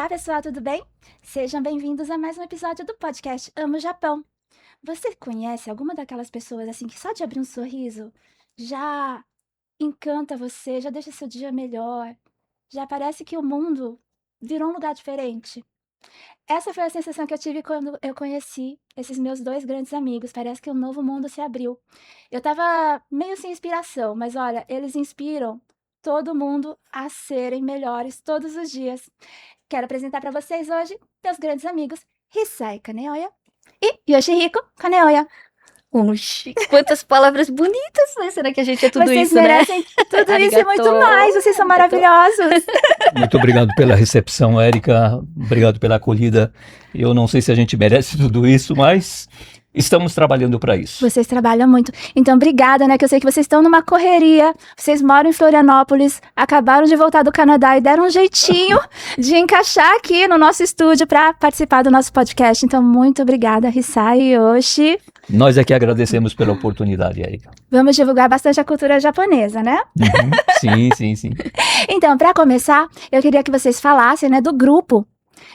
Olá, pessoal, tudo bem? Sejam bem-vindos a mais um episódio do podcast Amo o Japão. Você conhece alguma daquelas pessoas assim que só de abrir um sorriso já encanta você, já deixa seu dia melhor, já parece que o mundo virou um lugar diferente? Essa foi a sensação que eu tive quando eu conheci esses meus dois grandes amigos. Parece que um novo mundo se abriu. Eu estava meio sem inspiração, mas olha, eles inspiram todo mundo a serem melhores todos os dias. Quero apresentar para vocês hoje meus grandes amigos Hisai Kaneoya e Yoshihiko Kaneoya. Oxi, quantas palavras bonitas, né? Será que a gente é tudo Vocês isso, né? merecem tudo isso e muito mais. Vocês são maravilhosos. Muito obrigado pela recepção, Érica. Obrigado pela acolhida. Eu não sei se a gente merece tudo isso, mas estamos trabalhando para isso. Vocês trabalham muito. Então, obrigada, né? Que eu sei que vocês estão numa correria. Vocês moram em Florianópolis, acabaram de voltar do Canadá e deram um jeitinho de encaixar aqui no nosso estúdio para participar do nosso podcast. Então, muito obrigada, Hisai e Yoshi. Nós aqui agradecemos pela oportunidade, Érica. Vamos divulgar bastante a cultura japonesa, né? Sim. Então, para começar, eu queria que vocês falassem, né, do grupo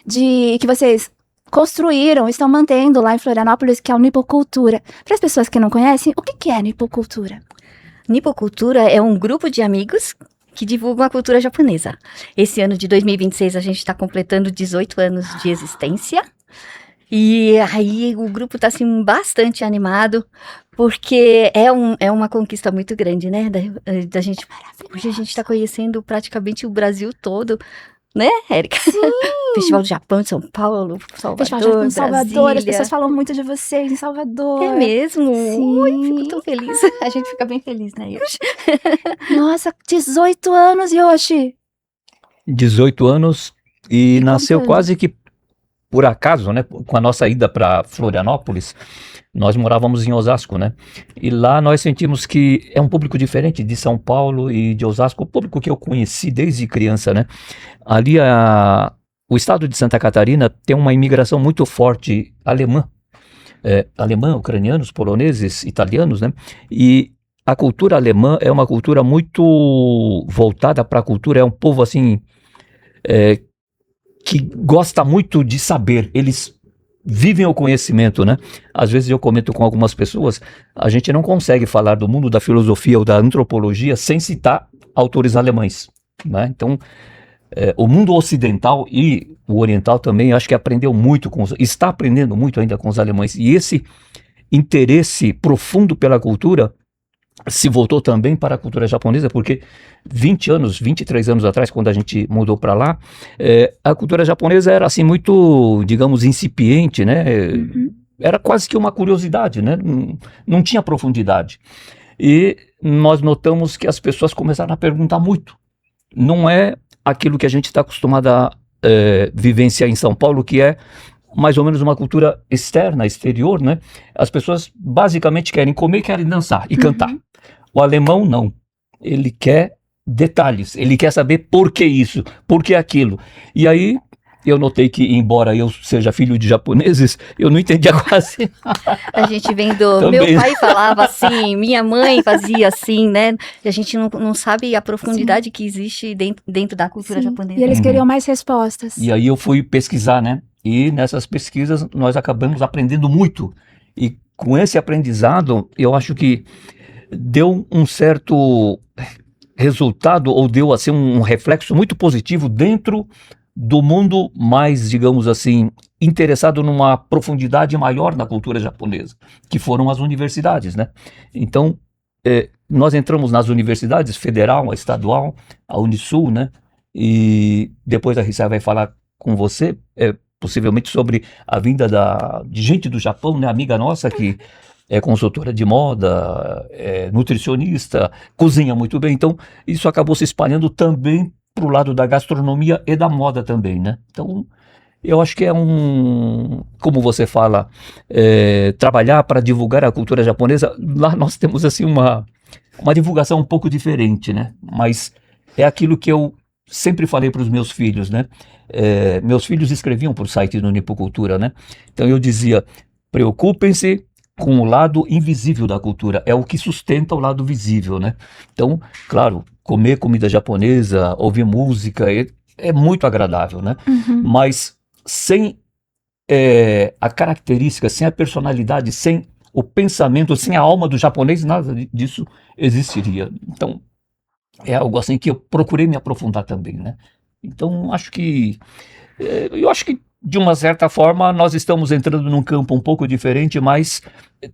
que vocês construíram, estão mantendo lá em Florianópolis, que é o Nipocultura. Para as pessoas que não conhecem, o que é Nipocultura? Nipocultura é um grupo de amigos que divulgam a cultura japonesa. Esse ano de 2026 a gente está completando 18 anos de existência. E aí o grupo está assim, bastante animado, porque é uma conquista muito grande, né? Da gente, hoje a gente está conhecendo praticamente o Brasil todo, né, Érica? Sim! Festival do Japão de São Paulo, Salvador, Festival do Japão em Salvador, Brasília. as pessoas falam muito de vocês em Salvador. É mesmo? Sim. Ui, fico tão feliz. A gente fica bem feliz, né, Yoshi? Nossa, 18 anos, Yoshi! 18 anos e nasceu contando. quase que por acaso, né? Com a nossa ida para Florianópolis, nós morávamos em Osasco, né? E lá nós sentimos que é um público diferente de São Paulo e de Osasco, o público que eu conheci desde criança, né? Ali o estado de Santa Catarina tem uma imigração muito forte alemã, ucranianos, poloneses, italianos, né? E a cultura alemã é uma cultura muito voltada para a cultura, é um povo assim que gosta muito de saber, eles vivem o conhecimento, né? Às vezes eu comento com algumas pessoas, a gente não consegue falar do mundo da filosofia ou da antropologia sem citar autores alemães, né? Então, o mundo ocidental e o oriental também, acho que está aprendendo muito ainda com os alemães, e esse interesse profundo pela cultura se voltou também para a cultura japonesa, porque 23 anos atrás, quando a gente mudou para lá, a cultura japonesa era assim muito, digamos, incipiente, né? Era quase que uma curiosidade, né? Não tinha profundidade. E nós notamos que as pessoas começaram a perguntar muito. Não é aquilo que a gente está acostumado a vivenciar em São Paulo, que é mais ou menos uma cultura externa, exterior, né? As pessoas basicamente querem comer, querem dançar e cantar. O alemão não. Ele quer detalhes, ele quer saber por que isso, por que aquilo. E aí eu notei que, embora eu seja filho de japoneses, eu não entendia quase nada. A gente vendo, Também. meu pai falava assim, minha mãe fazia assim, né? E a gente não sabe a profundidade que existe dentro da cultura Sim. japonesa. E eles queriam mais respostas. E aí eu fui pesquisar, né? E nessas pesquisas nós acabamos aprendendo muito. E com esse aprendizado, eu acho que deu um certo resultado, ou deu assim um reflexo muito positivo dentro do mundo mais, digamos assim, interessado numa profundidade maior na cultura japonesa, que foram as universidades, né? Então, nós entramos nas universidades, federal, a estadual, a Unisul, né? E depois a Rissa vai falar com você, possivelmente sobre a vinda de gente do Japão, né? Amiga nossa que é consultora de moda, é nutricionista, cozinha muito bem. Então, isso acabou se espalhando também para o lado da gastronomia e da moda também, né? Então, eu acho que como você fala, trabalhar para divulgar a cultura japonesa. Lá nós temos assim uma divulgação um pouco diferente, né? Mas é aquilo que eu sempre falei para os meus filhos, né? Meus filhos escreviam por site do Nipocultura, né? Então eu dizia, preocupem-se com o lado invisível da cultura, é o que sustenta o lado visível, né? Então, claro, comer comida japonesa, ouvir música, é muito agradável, né? Uhum. Mas sem a característica, sem a personalidade, sem o pensamento, sem a alma do japonês, nada disso existiria. Então, é algo assim que eu procurei me aprofundar também, né? Então, eu acho que de uma certa forma nós estamos entrando num campo um pouco diferente, mas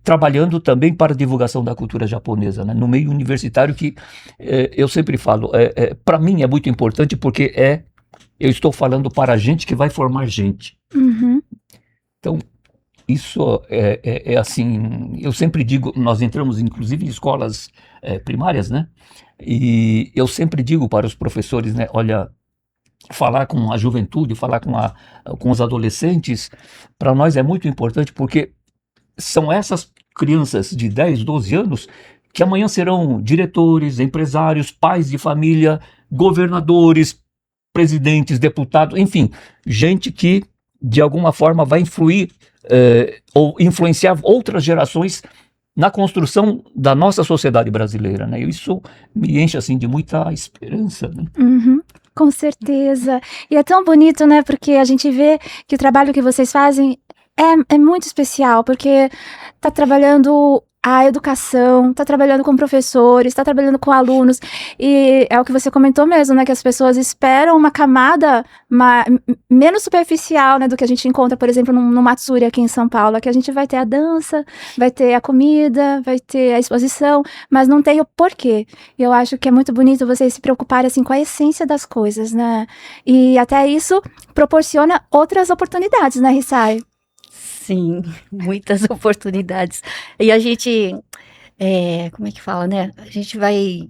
trabalhando também para a divulgação da cultura japonesa, né? No meio universitário que eu sempre falo, para mim é muito importante porque eu estou falando para a gente que vai formar gente. Uhum. Então, isso é assim, eu sempre digo, nós entramos inclusive em escolas primárias, né? E eu sempre digo para os professores, né? Olha, falar com a juventude, falar com os adolescentes, para nós é muito importante porque são essas crianças de 10, 12 anos que amanhã serão diretores, empresários, pais de família, governadores, presidentes, deputados, enfim, gente que de alguma forma vai influir ou influenciar outras gerações na construção da nossa sociedade brasileira, né? Isso me enche assim de muita esperança, né? Uhum. Com certeza. E é tão bonito, né? Porque a gente vê que o trabalho que vocês fazem é muito especial, porque tá trabalhando a educação, tá trabalhando com professores, tá trabalhando com alunos, e é o que você comentou mesmo, né? Que as pessoas esperam uma camada menos superficial, né? Do que a gente encontra, por exemplo, no Matsuri aqui em São Paulo, que a gente vai ter a dança, vai ter a comida, vai ter a exposição, mas não tem o porquê. E eu acho que é muito bonito vocês se preocuparem, assim, com a essência das coisas, né? E até isso proporciona outras oportunidades, né, Hisai? Sim, muitas oportunidades. E a gente, como é que fala, né? A gente vai,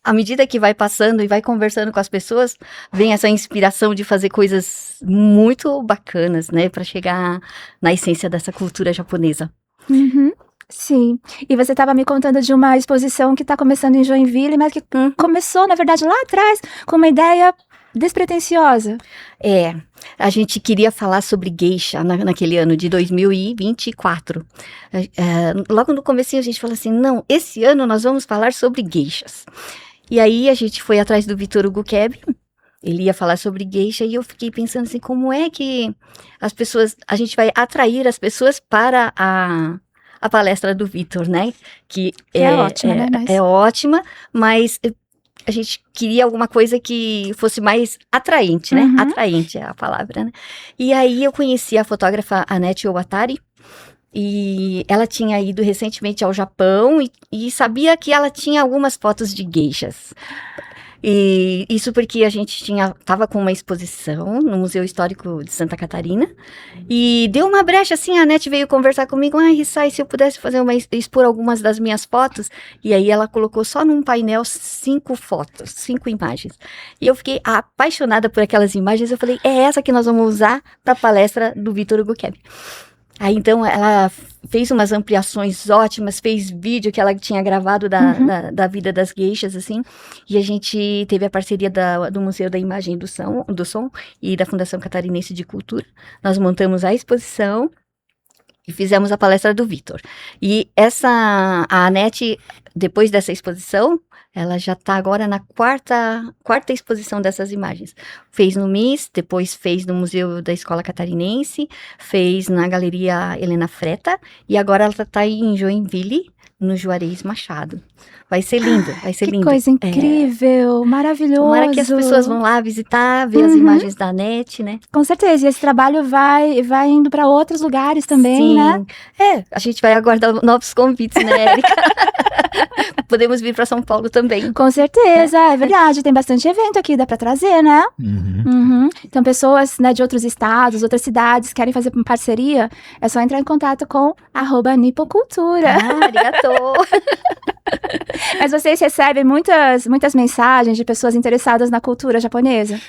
à medida que vai passando e vai conversando com as pessoas, vem essa inspiração de fazer coisas muito bacanas, né? Para chegar na essência dessa cultura japonesa. Uhum. Sim. E você estava me contando de uma exposição que está começando em Joinville, mas que começou, na verdade, lá atrás, com uma ideia despretensiosa. A gente queria falar sobre geisha naquele ano de 2024. Logo no comecinho a gente falou assim, não, esse ano nós vamos falar sobre geishas. E aí a gente foi atrás do Vitor Hugo Keb, ele ia falar sobre geisha e eu fiquei pensando assim, como é que a gente vai atrair as pessoas para a palestra do Vitor, né? Que é ótima, né? É ótima, mas a gente queria alguma coisa que fosse mais atraente, né? Uhum. Atraente é a palavra, né? E aí eu conheci a fotógrafa Anete Owatari, e ela tinha ido recentemente ao Japão e sabia que ela tinha algumas fotos de geishas. E isso porque a gente tava com uma exposição no Museu Histórico de Santa Catarina e deu uma brecha assim, a Anete veio conversar comigo, Hisai, se eu pudesse expor algumas das minhas fotos, e aí ela colocou só num painel 5 fotos, 5 imagens, e eu fiquei apaixonada por aquelas imagens, eu falei, é essa que nós vamos usar para a palestra do Vitor Hugo Keb. Aí, então, ela fez umas ampliações ótimas, fez vídeo que ela tinha gravado da vida das geishas, assim, e a gente teve a parceria do Museu da Imagem e do Som e da Fundação Catarinense de Cultura. Nós montamos a exposição e fizemos a palestra do Vitor. E a Anete, depois dessa exposição, ela já está agora na quarta exposição dessas imagens. Fez no MIS, depois fez no Museu da Escola Catarinense, fez na Galeria Helena Freta, e agora ela está em Joinville, no Juarez Machado. Vai ser lindo, vai ser lindo. Que coisa incrível, maravilhoso. Tomara que as pessoas vão lá visitar, ver as imagens da Anete, né? Com certeza, e esse trabalho vai indo para outros lugares também, Sim. né? A gente vai aguardar novos convites, né, Érica? Podemos vir para São Paulo também. Com certeza, é verdade, tem bastante evento aqui, dá para trazer, né? Uhum. Então, pessoas, né, de outros estados, outras cidades, querem fazer uma parceria, é só entrar em contato com @nipocultura. Arigato! Mas vocês recebem muitas mensagens de pessoas interessadas na cultura japonesa?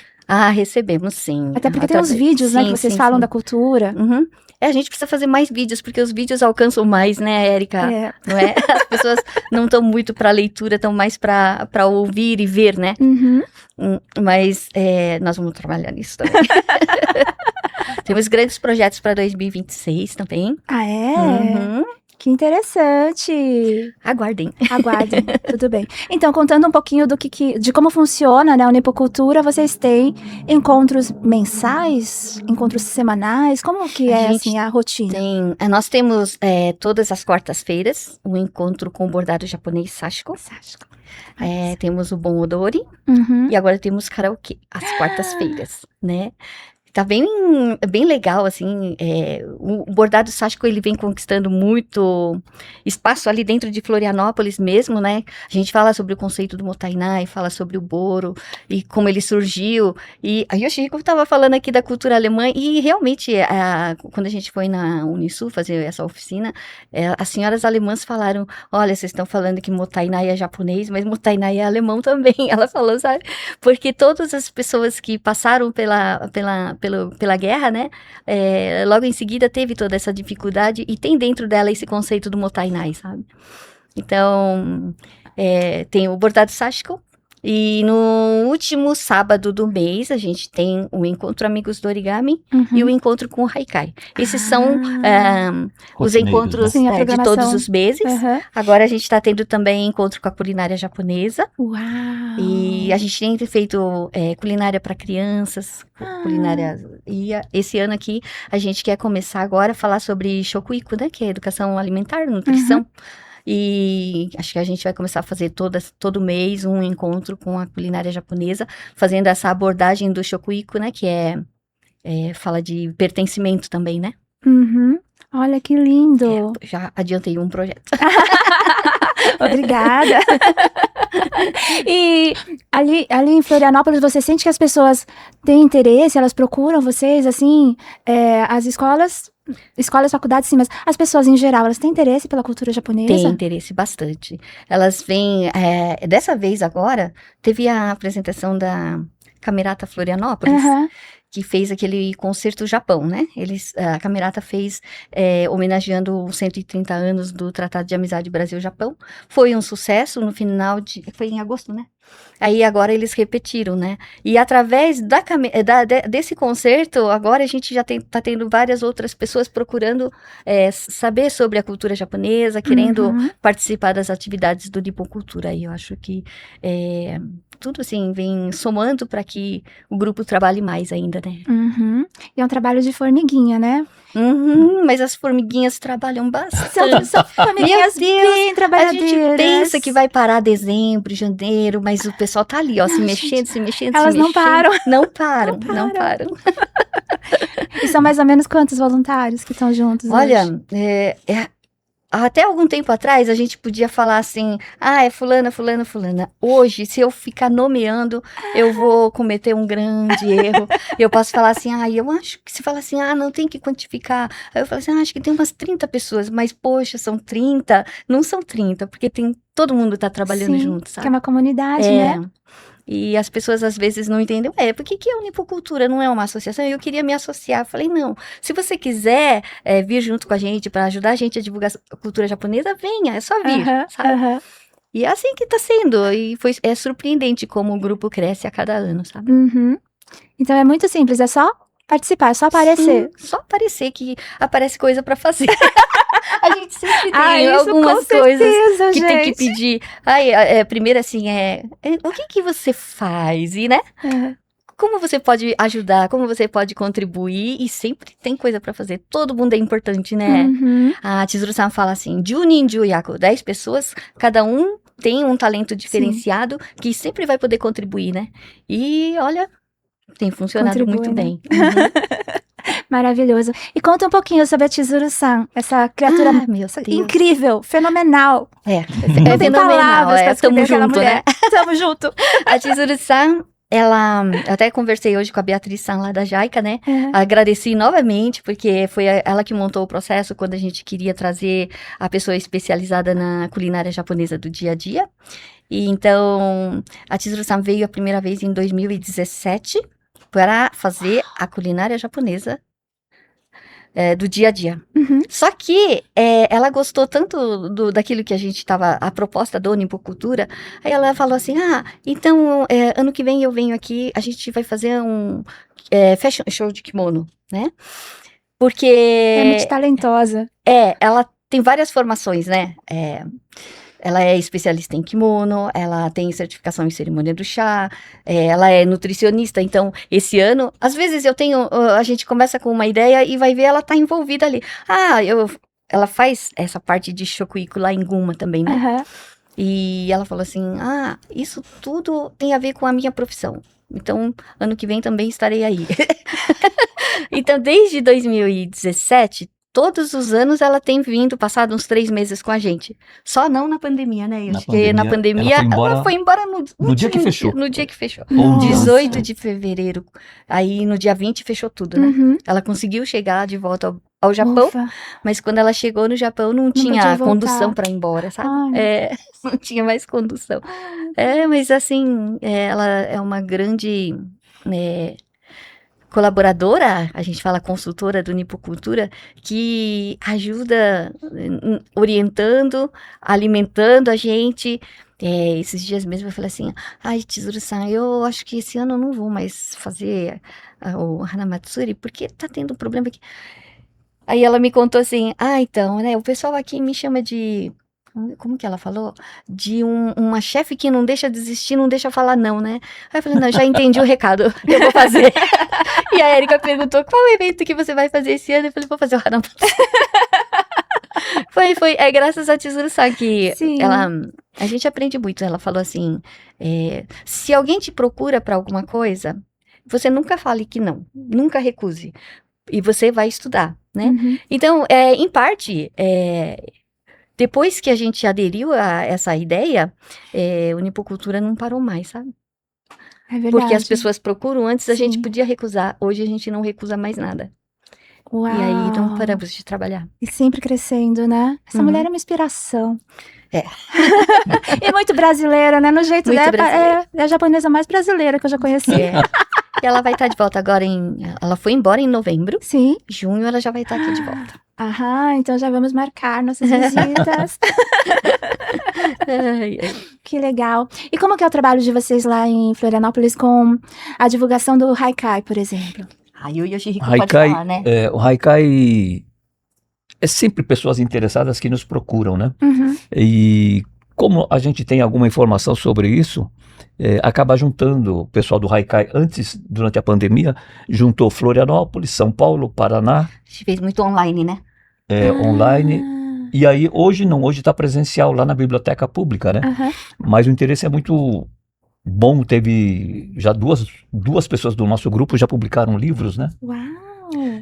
Recebemos sim. Até porque tem os vídeos, né, que vocês falam da cultura. Uhum. A gente precisa fazer mais vídeos, porque os vídeos alcançam mais, né, Érica? Não é? As pessoas não estão muito para leitura, estão mais para ouvir e ver, né? Uhum. Mas nós vamos trabalhar nisso também. Temos grandes projetos para 2026 também. Ah, é? Uhum. Que interessante. Aguardem. Aguardem, tudo bem. Então, contando um pouquinho de como funciona, né, a Unipocultura, vocês têm encontros mensais, encontros semanais? Como que A é, gente assim, a rotina? Nós temos todas as quartas-feiras um encontro com o bordado japonês Sashiko. Temos o Bon Odori Uhum. e agora temos karaokê, às quartas-feiras, né? Tá bem legal, assim, o bordado Sashiko, ele vem conquistando muito espaço ali dentro de Florianópolis mesmo, né? A gente fala sobre o conceito do Motainai, fala sobre o Boro e como ele surgiu. E a Yoshihiko estava falando aqui da cultura alemã e realmente, quando a gente foi na Unisul fazer essa oficina, as senhoras alemãs falaram, olha, vocês estão falando que Motainai é japonês, mas Motainai é alemão também. Ela falou, sabe? Porque todas as pessoas que passaram pela guerra, né? Logo em seguida teve toda essa dificuldade e tem dentro dela esse conceito do Motainai, sabe? Então, tem o bordado Sashiko. E no último sábado do mês, a gente tem o Encontro Amigos do Origami e o Encontro com o Haikai. Esses são os Rotineiros, encontros Sim, a de programação. todos os meses. Uhum. Agora a gente está tendo também encontro com a culinária japonesa. Uau! E a gente tem feito culinária para crianças, culinária. E esse ano aqui a gente quer começar agora a falar sobre shokuiku, né? Que é educação alimentar, nutrição. E acho que a gente vai começar a fazer todo mês um encontro com a culinária japonesa, fazendo essa abordagem do shokuiku, né? Que fala de pertencimento também, né? Uhum. Olha que lindo! Já adiantei um projeto. Obrigada. E ali em Florianópolis, você sente que as pessoas têm interesse, elas procuram vocês, assim, as escolas, faculdades, sim, mas as pessoas em geral, elas têm interesse pela cultura japonesa? Tem interesse bastante. Elas vêm, dessa vez agora, teve a apresentação da Camerata Florianópolis, Uhum. que fez aquele concerto Japão, né? A Camerata fez homenageando os 130 anos do Tratado de Amizade Brasil-Japão. Foi um sucesso no final foi em agosto, né? Aí agora eles repetiram, né? E através desse concerto, agora a gente já tá tendo várias outras pessoas procurando saber sobre a cultura japonesa, querendo participar das atividades do Nippon Cultura. E eu acho que tudo assim vem somando para que o grupo trabalhe mais ainda, né? Uhum. E é um trabalho de formiguinha, né? Mas as formiguinhas trabalham bastante. São formiguinhas Meu Deus, bem a trabalhadeiras. gente pensa que vai parar dezembro, janeiro, mas o pessoal tá ali, ó, se mexendo. Elas não param. Não param. E são mais ou menos quantos voluntários que estão juntos Olha, hoje? até algum tempo atrás, a gente podia falar assim, é fulana. Hoje, se eu ficar nomeando, eu vou cometer um grande erro. Eu posso falar assim, eu acho que se fala assim, não tem que quantificar. Aí eu falo assim, acho que tem umas 30 pessoas, mas poxa, são 30? Não são 30, porque todo mundo tá trabalhando junto, sabe? Que é uma comunidade, né? E as pessoas às vezes não entendem, por que a Unipocultura não é uma associação? Eu queria me associar. Eu falei, não, se você quiser vir junto com a gente para ajudar a gente a divulgar a cultura japonesa, venha, é só vir, sabe? E é assim que tá sendo, e é surpreendente como o grupo cresce a cada ano, sabe? Então é muito simples, é só participar, é só aparecer. Sim, só aparecer que aparece coisa para fazer. A gente sempre tem isso, algumas com coisas certeza, que gente. tem que pedir. Primeiro assim, o que você faz? E, né? Como você pode ajudar? Como você pode contribuir? E sempre tem coisa pra fazer. Todo mundo é importante, né? A Chizuru-san fala assim, Junin Juyaku, 10 pessoas, cada um tem um talento diferenciado que sempre vai poder contribuir, né? E, olha, tem funcionado muito bem. Maravilhoso. E conta um pouquinho sobre a Chizuru-san, essa criatura incrível, fenomenal. É fenomenal. Tamo junto, né? Tamo junto. A Chizuru-san, eu até conversei hoje com a Beatriz-san lá da JICA, né? Agradeci novamente, porque foi ela que montou o processo quando a gente queria trazer a pessoa especializada na culinária japonesa do dia a dia. E então, a Chizuru-san veio a primeira vez em 2017 para fazer a culinária japonesa do dia a dia. Só que ela gostou tanto daquilo que a gente estava, a proposta da Unipocultura, aí ela falou assim, então ano que vem eu venho aqui, a gente vai fazer um fashion show de kimono, né? Porque... É muito talentosa. Ela tem várias formações, né? Ela é especialista em kimono, ela tem certificação em cerimônia do chá, ela é nutricionista. Então, esse ano, às vezes a gente começa com uma ideia e vai ver ela tá envolvida ali. Ela faz essa parte de shokuiku lá em Guma também, né? Aham. E ela falou assim, isso tudo tem a ver com a minha profissão. Então, ano que vem também estarei aí. Então, desde 2017, todos os anos ela tem vindo, passado uns 3 meses com a gente. Só não na pandemia, né? Na pandemia, ela foi embora no dia que fechou. No dia que fechou. Nossa. 18 de fevereiro. Aí, no dia 20, fechou tudo, né? Uhum. Ela conseguiu chegar de volta ao Japão, Ufa. mas quando ela chegou no Japão, não tinha podia voltar. condução para ir embora, sabe? Ai. Não tinha mais condução. Mas assim, ela é uma grande colaboradora, a gente fala consultora do Nipocultura, que ajuda orientando, alimentando a gente. Esses dias mesmo eu falei assim, Chizuru-san, eu acho que esse ano eu não vou mais fazer o Hanamatsuri, porque tá tendo um problema aqui. Aí ela me contou assim, então, né, o pessoal aqui me chama de... Como que ela falou? De uma chefe que não deixa desistir, não deixa falar não, né? Aí eu falei, não, já entendi o recado, eu vou fazer. E a Erika perguntou, qual evento que você vai fazer esse ano? Eu falei, vou fazer o Hanamatsuri. Foi graças a Chizuru-san que Sim. a gente aprende muito. Ela falou assim, se alguém te procura para alguma coisa, você nunca fale que não, nunca recuse. E você vai estudar, né? Uhum. Então, em parte, depois que a gente aderiu a essa ideia, o Nipocultura não parou mais, sabe? É verdade. Porque as pessoas procuram, antes a gente Sim. podia recusar, hoje a gente não recusa mais nada. Uau. E aí, não paramos de trabalhar. E sempre crescendo, né? Essa Uhum. mulher é uma inspiração. É. E muito brasileira, né? No jeito Muito dela, brasileira. é a japonesa mais brasileira que eu já conheci. E ela vai estar de volta agora ela foi embora em novembro, Sim. junho ela já vai estar aqui de volta. Então já vamos marcar nossas visitas. Que legal. E como que é o trabalho de vocês lá em Florianópolis com a divulgação do Haikai, por exemplo? Aí o Yoshihiko pode falar, né? O Haikai é sempre pessoas interessadas que nos procuram, né? Uhum. E como a gente tem alguma informação sobre isso, acaba juntando o pessoal do Haikai durante a pandemia, juntou Florianópolis, São Paulo, Paraná, A gente fez muito online, né? online. E aí hoje está presencial lá na biblioteca pública, né? Aham. Mas o interesse é muito bom, teve já duas pessoas do nosso grupo já publicaram livros, né? Uau.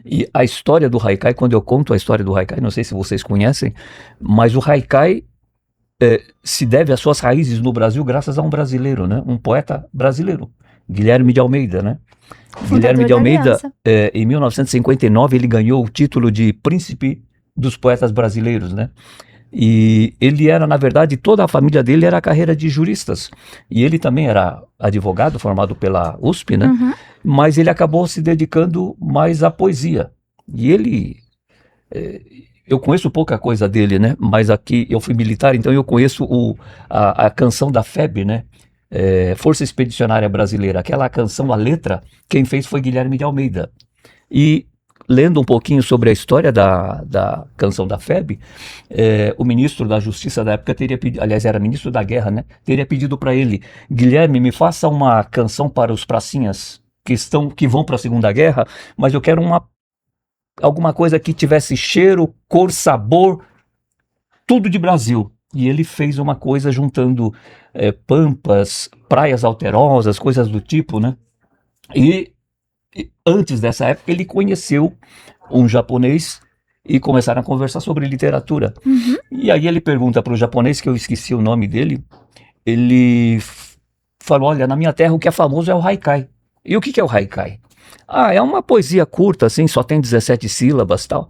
E a história do Haikai, quando eu conto a história do Haikai, não sei se vocês conhecem, mas o Haikai se deve às suas raízes no Brasil graças a um brasileiro, né? Um poeta brasileiro, Guilherme de Almeida, né? Fundador Guilherme de da Almeida, Aliança. em 1959, ele ganhou o título de Príncipe dos Poetas Brasileiros, né? E ele era, na verdade, toda a família dele era a carreira de juristas. E ele também era advogado, formado pela USP, né? Uhum. Mas ele acabou se dedicando mais à poesia. E ele... eu conheço pouca coisa dele, né? Mas aqui eu fui militar, então eu conheço a canção da FEB, né? Força Expedicionária Brasileira. Aquela canção, a letra, quem fez foi Guilherme de Almeida. E lendo um pouquinho sobre a história da canção da FEB, o ministro da Justiça da época teria pedido, aliás, era ministro da Guerra, né? Teria pedido para ele, Guilherme, me faça uma canção para os pracinhas que vão para a Segunda Guerra, mas eu quero alguma coisa que tivesse cheiro, cor, sabor, tudo de Brasil. E ele fez uma coisa juntando pampas, praias alterosas, coisas do tipo, né? E antes dessa época ele conheceu um japonês e começaram a conversar sobre literatura. Uhum. E aí ele pergunta para o japonês, que eu esqueci o nome dele, ele falou, olha, na minha terra o que é famoso é o Haikai. E o que é o Haikai? É uma poesia curta, assim, só tem 17 sílabas e tal.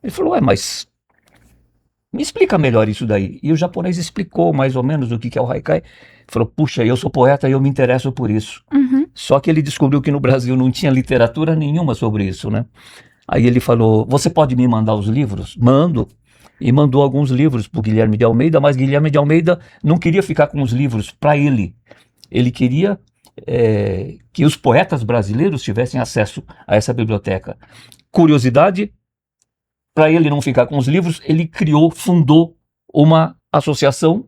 Ele falou, mas me explica melhor isso daí. E o japonês explicou mais ou menos o que é o Haikai. Ele falou, puxa, eu sou poeta e eu me interesso por isso. Uhum. Só que ele descobriu que no Brasil não tinha literatura nenhuma sobre isso, né? Aí ele falou, você pode me mandar os livros? Mando. E mandou alguns livros para o Guilherme de Almeida, mas Guilherme de Almeida não queria ficar com os livros para ele. Ele queria que os poetas brasileiros tivessem acesso a essa biblioteca. Curiosidade, para ele não ficar com os livros, ele fundou uma associação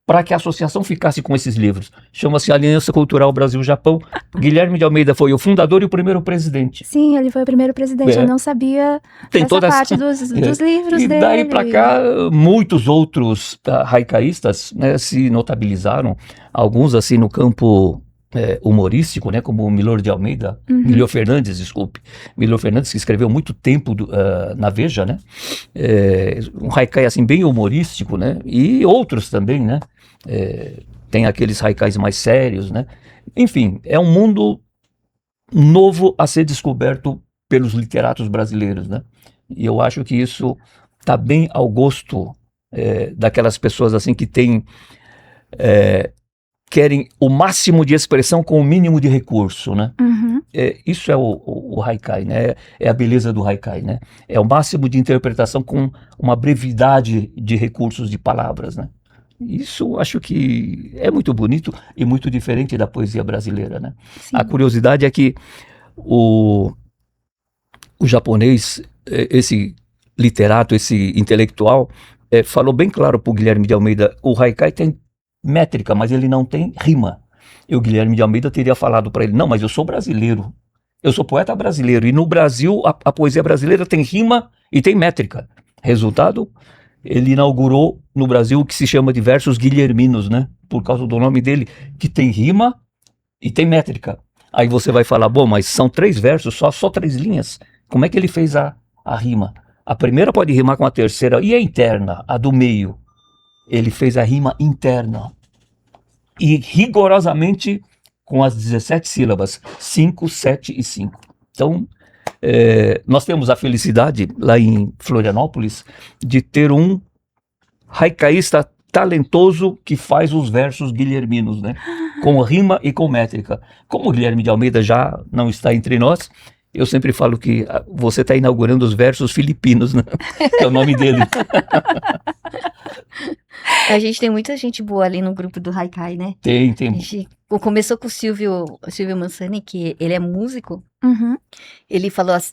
para que a associação ficasse com esses livros. Chama-se Aliança Cultural Brasil-Japão. Guilherme de Almeida foi o fundador e o primeiro presidente. Sim, ele foi o primeiro presidente. É. Eu não sabia Tem essa todas parte dos livros E dele. daí para cá, muitos outros haicaístas, né, se notabilizaram. Alguns assim no campo humorístico, né, como o Milor de Almeida, Milor Fernandes, desculpe. Milor Fernandes, que escreveu muito tempo na Veja, né? Um haikai assim bem humorístico, né? E outros também, né? Tem aqueles haikais mais sérios, né? Enfim, é um mundo novo a ser descoberto pelos literatos brasileiros, né? E eu acho que isso está bem ao gosto daquelas pessoas assim que querem o máximo de expressão com o mínimo de recurso, né? Isso é o haikai, né? É a beleza do haikai, né? É o máximo de interpretação com uma brevidade de recursos de palavras, né? Isso acho que é muito bonito e muito diferente da poesia brasileira, né? Sim. A curiosidade é que o japonês, esse literato, esse intelectual, falou bem claro para o Guilherme de Almeida, o haikai tem métrica, mas ele não tem rima. E o Guilherme de Almeida teria falado para ele, não, mas eu sou brasileiro, eu sou poeta brasileiro, e no Brasil a poesia brasileira tem rima e tem métrica. Resultado, ele inaugurou no Brasil o que se chama de versos guilherminos, né? Por causa do nome dele, que tem rima e tem métrica. Aí você vai falar, bom, mas são 3 versos, só 3 linhas. Como é que ele fez a rima? A primeira pode rimar com a terceira, e a interna, a do meio? Ele fez a rima interna. E rigorosamente com as 17 sílabas, 5, 7 e 5. Então, nós temos a felicidade, lá em Florianópolis, de ter um haicaísta talentoso que faz os versos guilherminos, né? Com rima e com métrica. Como o Guilherme de Almeida já não está entre nós, eu sempre falo que você está inaugurando os versos filipinos, né? Que é o nome dele. A gente tem muita gente boa ali no grupo do haikai, né? Tem. A gente começou com o Silvio Mansani, que ele é músico. Ele falou assim,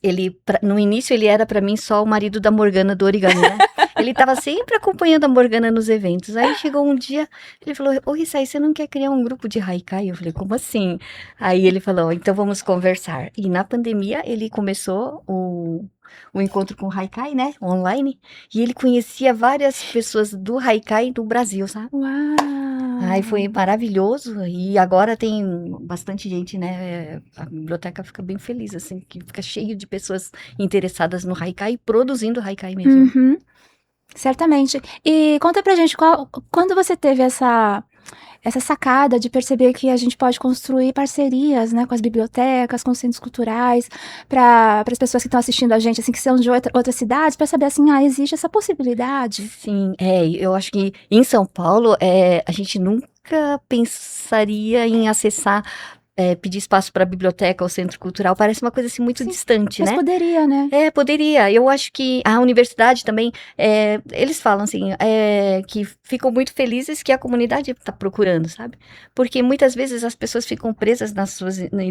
no início ele era pra mim só o marido da Morgana do origami, né? Ele tava sempre acompanhando a Morgana nos eventos. Aí chegou um dia, ele falou, ô Rissai, você não quer criar um grupo de haikai? Eu falei, como assim? Aí ele falou, então vamos conversar. E na pandemia ele começou o encontro com o haikai, né? Online. E ele conhecia várias pessoas do haikai do Brasil, sabe? Uau! Aí foi maravilhoso, e agora tem bastante gente, né? A biblioteca fica bem feliz, assim, que fica cheio de pessoas interessadas no haikai e produzindo haikai mesmo. Certamente. E conta pra gente, quando você teve essa sacada de perceber que a gente pode construir parcerias, né, com as bibliotecas, com os centros culturais, para as pessoas que estão assistindo a gente, assim, que são de outras cidades, para saber, assim, existe essa possibilidade? Sim, eu acho que em São Paulo, a gente nunca pensaria em acessar, pedir espaço para a biblioteca ou centro cultural, parece uma coisa assim muito distante, Mas né? poderia, né? Poderia. Eu acho que a universidade também, eles falam assim, que ficam muito felizes que a comunidade está procurando, sabe? Porque muitas vezes as pessoas ficam presas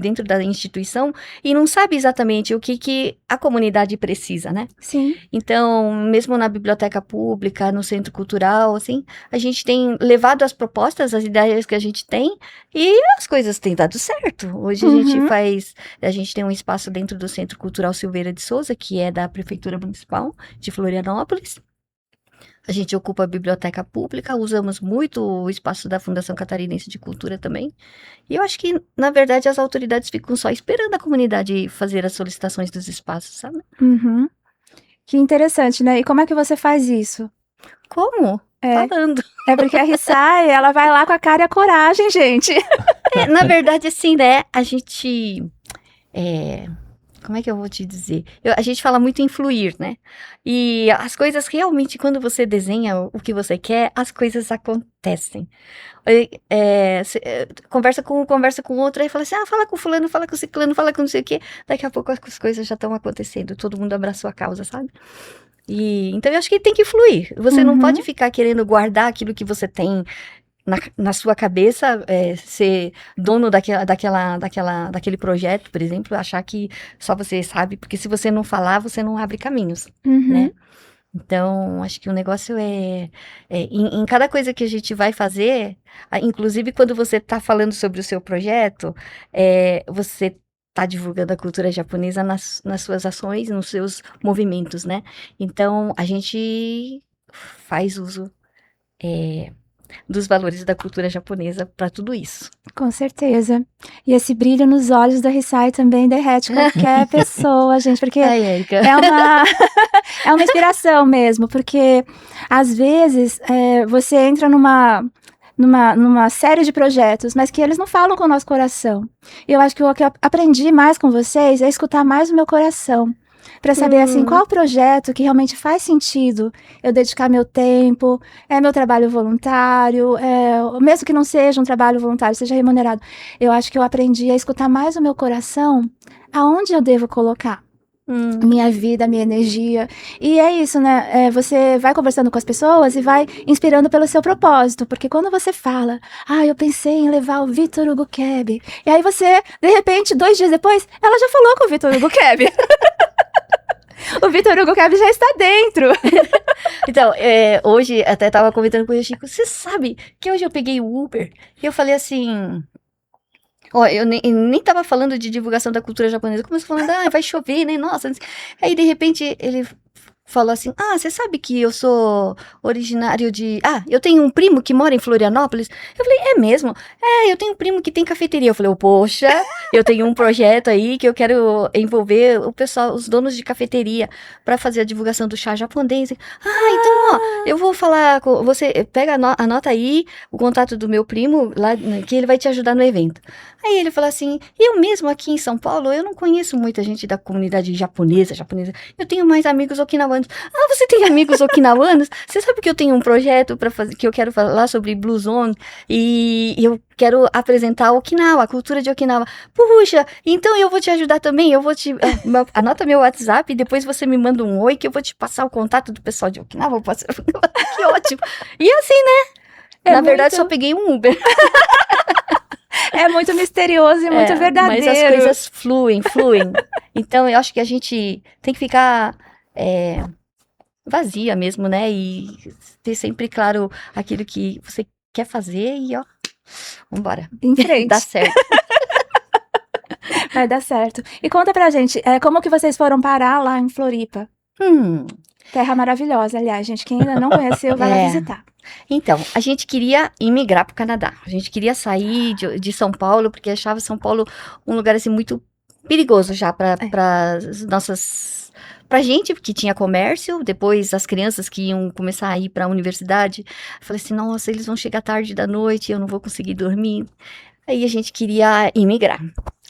dentro da instituição e não sabem exatamente o que a comunidade precisa, né? Sim. Então, mesmo na biblioteca pública, no centro cultural, assim, a gente tem levado as propostas, as ideias que a gente tem e as coisas têm dado certo. Hoje a gente tem um espaço dentro do Centro Cultural Silveira de Souza, que é da Prefeitura Municipal de Florianópolis. A gente ocupa a biblioteca pública, usamos muito o espaço da Fundação Catarinense de Cultura também. E eu acho que, na verdade, as autoridades ficam só esperando a comunidade fazer as solicitações dos espaços, sabe? Que interessante, né? E como é que você faz isso? Como? Falando. É porque a Rissai, ela vai lá com a cara e a coragem, gente. Na verdade, assim, né, a gente... como é que eu vou te dizer? A gente fala muito em fluir, né? E as coisas realmente, quando você desenha o que você quer, as coisas acontecem. Conversa com outro, aí fala assim, fala com fulano, fala com ciclano, fala com não sei o quê. Daqui a pouco as coisas já estão acontecendo, todo mundo abraçou a causa, sabe? Então eu acho que tem que fluir. Você não pode ficar querendo guardar aquilo que você tem na sua cabeça ser dono daquele projeto, por exemplo, achar que só você sabe, porque se você não falar, você não abre caminhos, né? Então, acho que o negócio em cada coisa que a gente vai fazer, inclusive quando você está falando sobre o seu projeto, você está divulgando a cultura japonesa nas suas ações, nos seus movimentos, né? Então, a gente faz uso dos valores da cultura japonesa para tudo isso. Com certeza. E esse brilho nos olhos da Rissai também derrete qualquer pessoa, gente, porque Érica. é uma inspiração mesmo, porque às vezes você entra numa série de projetos, mas que eles não falam com o nosso coração. E eu acho que o que eu aprendi mais com vocês é escutar mais o meu coração. Para saber, assim, qual projeto que realmente faz sentido eu dedicar meu tempo, meu trabalho voluntário, mesmo que não seja um trabalho voluntário, seja remunerado. Eu acho que eu aprendi a escutar mais o meu coração, aonde eu devo colocar minha vida, minha energia. E é isso, né? Você vai conversando com as pessoas e vai inspirando pelo seu propósito. Porque quando você fala, eu pensei em levar o Vitor Hugo Keb. E aí você, de repente, 2 dias depois, ela já falou com o Vitor Hugo Keb. O Vitor Hugo Keb já está dentro. Então, hoje, até estava comentando com o Chico, você sabe que hoje eu peguei o Uber e eu falei assim... eu nem tava falando de divulgação da cultura japonesa, começou falando, vai chover, né, nossa. Aí, de repente, ele falou assim, você sabe que eu sou originário de... eu tenho um primo que mora em Florianópolis. Eu falei, é mesmo? Eu tenho um primo que tem cafeteria. Eu falei, poxa, eu tenho um projeto aí que eu quero envolver o pessoal, os donos de cafeteria, para fazer a divulgação do chá japonês. Então, eu vou falar com você, anota aí o contato do meu primo, lá, que ele vai te ajudar no evento. Aí ele falou assim, eu mesmo aqui em São Paulo, eu não conheço muita gente da comunidade japonesa, eu tenho mais amigos okinawanos. Você tem amigos okinawanos? Você sabe que eu tenho um projeto para fazer, que eu quero falar sobre Blue Zone, e eu quero apresentar Okinawa, a cultura de Okinawa. Puxa, então eu vou te ajudar também, anota meu WhatsApp e depois você me manda um oi que eu vou te passar o contato do pessoal de Okinawa. Que ótimo. E assim, né? Na verdade, só peguei um Uber. É muito misterioso e muito verdadeiro. Mas as coisas fluem. Então, eu acho que a gente tem que ficar vazia mesmo, né? E ter sempre claro aquilo que você quer fazer e, vambora. Em frente. Dá certo. Vai dar certo. E conta pra gente, como que vocês foram parar lá em Floripa? Terra maravilhosa, aliás, gente. Quem ainda não conheceu, vai lá visitar. Então, a gente queria imigrar para o Canadá. A gente queria sair de São Paulo, porque achava São Paulo um lugar assim muito perigoso já para as nossas... Pra gente, que tinha comércio, depois as crianças que iam começar a ir para a universidade. Eu falei assim, nossa, eles vão chegar tarde da noite, eu não vou conseguir dormir. Aí a gente queria imigrar.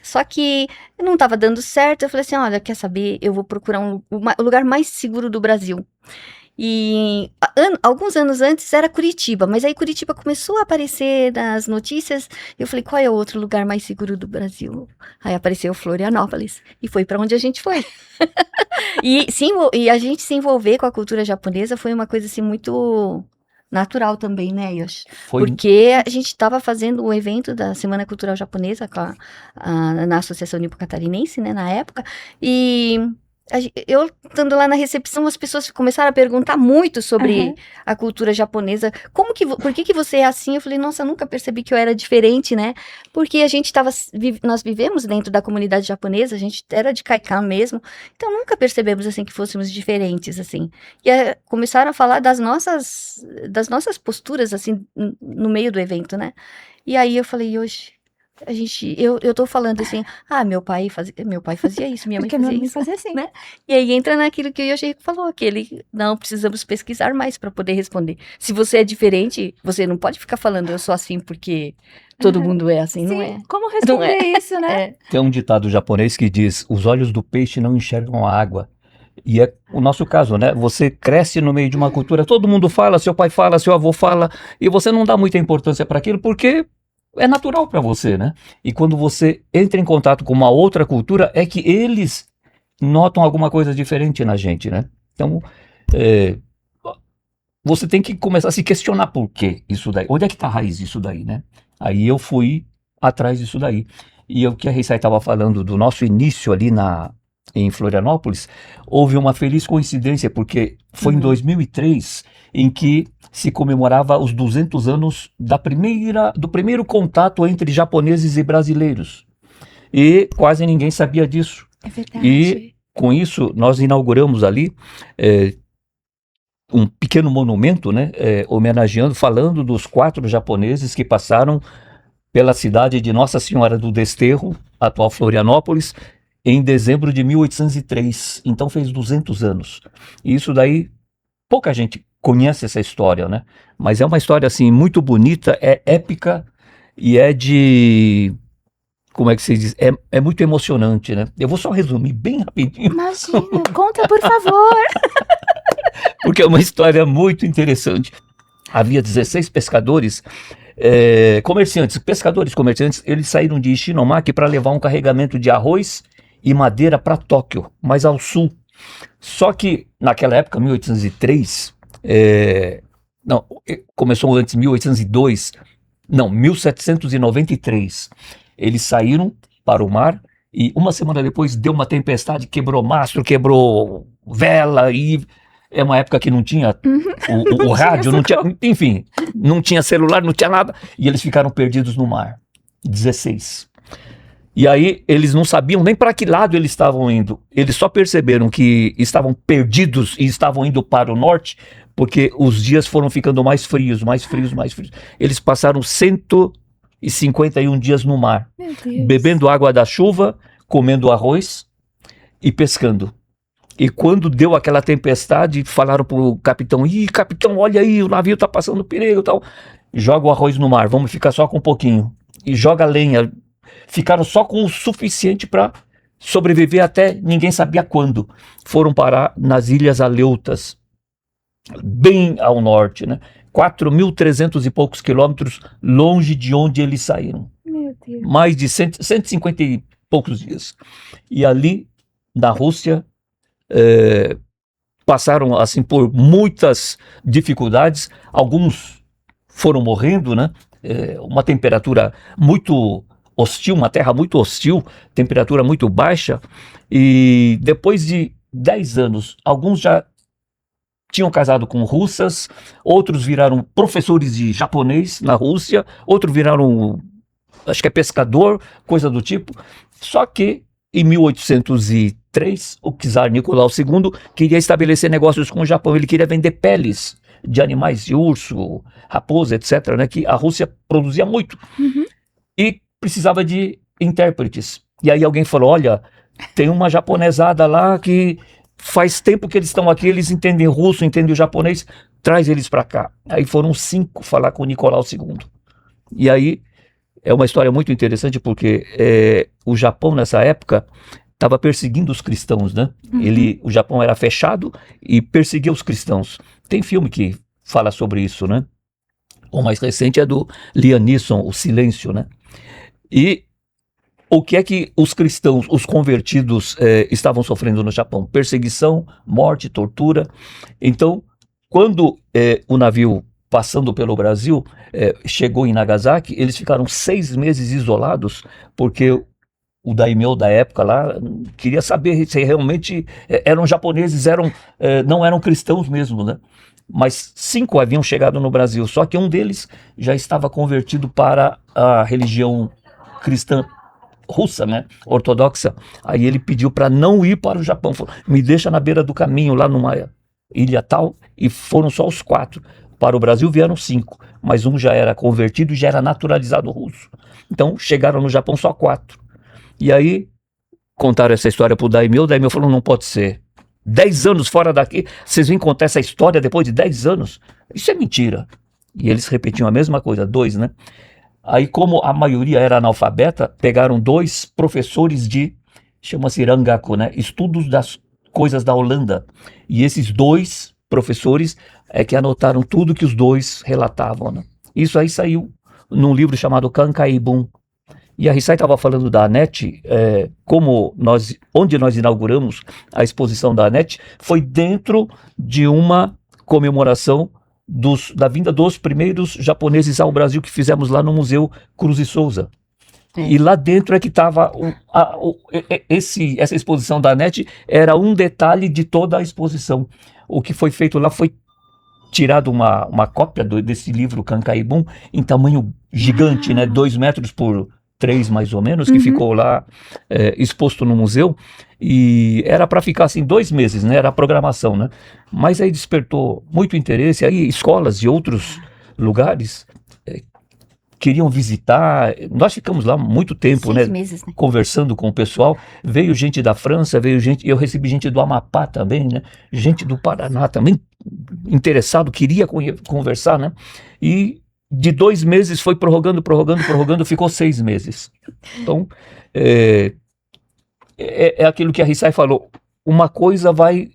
Só que não estava dando certo. Eu falei assim, olha, quer saber? Eu vou procurar o lugar mais seguro do Brasil. E alguns anos antes era Curitiba, mas aí Curitiba começou a aparecer nas notícias. Eu falei, qual é o outro lugar mais seguro do Brasil? Aí apareceu Florianópolis e foi para onde a gente foi. E a gente se envolver com a cultura japonesa foi uma coisa assim muito natural também, né, Yoshi? Porque a gente estava fazendo um evento da Semana Cultural Japonesa na Associação Nipo-Catarinense, né, na época, e eu estando lá na recepção, as pessoas começaram a perguntar muito sobre a cultura japonesa. Por que você é assim? Eu falei, nossa, eu nunca percebi que eu era diferente, né? Porque nós vivemos dentro da comunidade japonesa, a gente era de Kaikan mesmo, então nunca percebemos, assim, que fôssemos diferentes, assim. E começaram a falar das nossas posturas, assim, no meio do evento, né? E aí eu falei, hoje... Eu tô falando assim, meu pai fazia isso, minha mãe Porque fazia minha mãe isso, fazia assim. né? E aí entra naquilo que o Yoshihiko falou, não, precisamos pesquisar mais para poder responder. Se você é diferente, você não pode ficar falando, eu sou assim porque todo mundo é assim, Sim, não é? como responder isso, né? Tem um ditado japonês que diz, os olhos do peixe não enxergam a água. E é o nosso caso, né? Você cresce no meio de uma cultura, todo mundo fala, seu pai fala, seu avô fala, e você não dá muita importância para aquilo porque é natural para você, né? E quando você entra em contato com uma outra cultura, é que eles notam alguma coisa diferente na gente, né? Então, você tem que começar a se questionar por quê isso daí. Onde é que está a raiz disso daí, né? Aí eu fui atrás disso daí. E o que a Reissai estava falando do nosso início ali em Florianópolis, houve uma feliz coincidência, porque foi em 2003 em que se comemorava os 200 anos do primeiro contato entre japoneses e brasileiros. E quase ninguém sabia disso. É verdade. E com isso, nós inauguramos ali um pequeno monumento, né, homenageando, falando dos 4 japoneses que passaram pela cidade de Nossa Senhora do Desterro, atual Florianópolis, em dezembro de 1803. Então fez 200 anos. E isso daí, pouca gente conhece essa história, né? Mas é uma história, assim, muito bonita, é épica e é de... Como é que se diz? É muito emocionante, né? Eu vou só resumir bem rapidinho. Imagina, conta por favor. Porque é uma história muito interessante. Havia 16 pescadores, pescadores comerciantes, eles saíram de Ishinomaki para levar um carregamento de arroz e madeira para Tóquio, mais ao sul. Só que naquela época, 1803, começou antes, 1802, não, 1793, eles saíram para o mar e uma semana depois deu uma tempestade, quebrou mastro, quebrou vela e... É uma época que não tinha o rádio, não tinha, enfim, não tinha celular, não tinha nada. E eles ficaram perdidos no mar. 16. E aí eles não sabiam nem para que lado eles estavam indo. Eles só perceberam que estavam perdidos e estavam indo para o norte, porque os dias foram ficando mais frios, mais frios, mais frios. Eles passaram 151 dias no mar, Meu Deus. bebendo água da chuva, comendo arroz e pescando. E quando deu aquela tempestade, falaram pro capitão, capitão, olha aí, o navio tá passando perigo e tal. Joga o arroz no mar, vamos ficar só com um pouquinho. E joga lenha. Ficaram só com o suficiente para sobreviver até ninguém sabia quando. Foram parar nas Ilhas Aleutas, bem ao norte, né? 4.300 e poucos quilômetros longe de onde eles saíram. Meu Deus. Mais de 150 e poucos dias. E ali, na Rússia, passaram assim por muitas dificuldades, alguns foram morrendo, né? Uma temperatura muito hostil, uma terra muito hostil, temperatura muito baixa, e depois de 10 anos, alguns já tinham casado com russas, outros viraram professores de japonês na Rússia, outros viraram, acho que é pescador, coisa do tipo, só que em 1803, o czar Nicolau II queria estabelecer negócios com o Japão. Ele queria vender peles de animais, de urso, raposa, etc., né, que a Rússia produzia muito. E precisava de intérpretes. E aí alguém falou, olha, tem uma japonesada lá que faz tempo que eles estão aqui, eles entendem russo, entendem o japonês, traz eles para cá. Aí foram 5 falar com o Nicolau II. E aí... é uma história muito interessante porque o Japão, nessa época, estava perseguindo os cristãos, né? O Japão era fechado e perseguia os cristãos. Tem filme que fala sobre isso, né? O mais recente é do Liam Neeson, O Silêncio, né? E o que é que os cristãos, os convertidos, estavam sofrendo no Japão? Perseguição, morte, tortura. Então, quando o navio... passando pelo Brasil, chegou em Nagasaki, eles ficaram 6 meses isolados, porque o daimyo da época lá queria saber se realmente eram japoneses, não eram cristãos mesmo, né? Mas 5 haviam chegado no Brasil, só que um deles já estava convertido para a religião cristã russa, né? Ortodoxa. Aí ele pediu para não ir para o Japão, falou, me deixa na beira do caminho, lá numa ilha tal, e foram só os 4. Para o Brasil vieram 5, mas um já era convertido e já era naturalizado russo. Então chegaram no Japão só 4. E aí contaram essa história para o daimyo falou, não pode ser. 10 anos fora daqui, vocês vêm contar essa história depois de 10 anos? Isso é mentira. E eles repetiam a mesma coisa, 2, né? Aí como a maioria era analfabeta, pegaram 2 professores de, chama-se Rangaku, né? Estudos das coisas da Holanda. E esses 2 professores que anotaram tudo que os 2 relatavam, né? Isso aí saiu num livro chamado Kankai-bun. E a Reissai estava falando da ANET, onde nós inauguramos a exposição da ANET, foi dentro de uma comemoração da vinda dos primeiros japoneses ao Brasil, que fizemos lá no Museu Cruz e Souza. E lá dentro é que estava essa exposição da NET, era um detalhe de toda a exposição. O que foi feito lá foi tirado uma cópia desse livro Kankaibon em tamanho gigante, né, 2 metros por 3 mais ou menos, que ficou lá exposto no museu, e era para ficar assim 2 meses, né, era a programação, né, mas aí despertou muito interesse, aí escolas de outros lugares queriam visitar, nós ficamos lá muito tempo, 6 né, meses, né? conversando com o pessoal, veio gente da França, eu recebi gente do Amapá também, né, gente do Paraná também, interessado, queria conversar, né, e de 2 meses foi prorrogando, ficou 6 meses. Então, é aquilo que a Rissai falou, uma coisa vai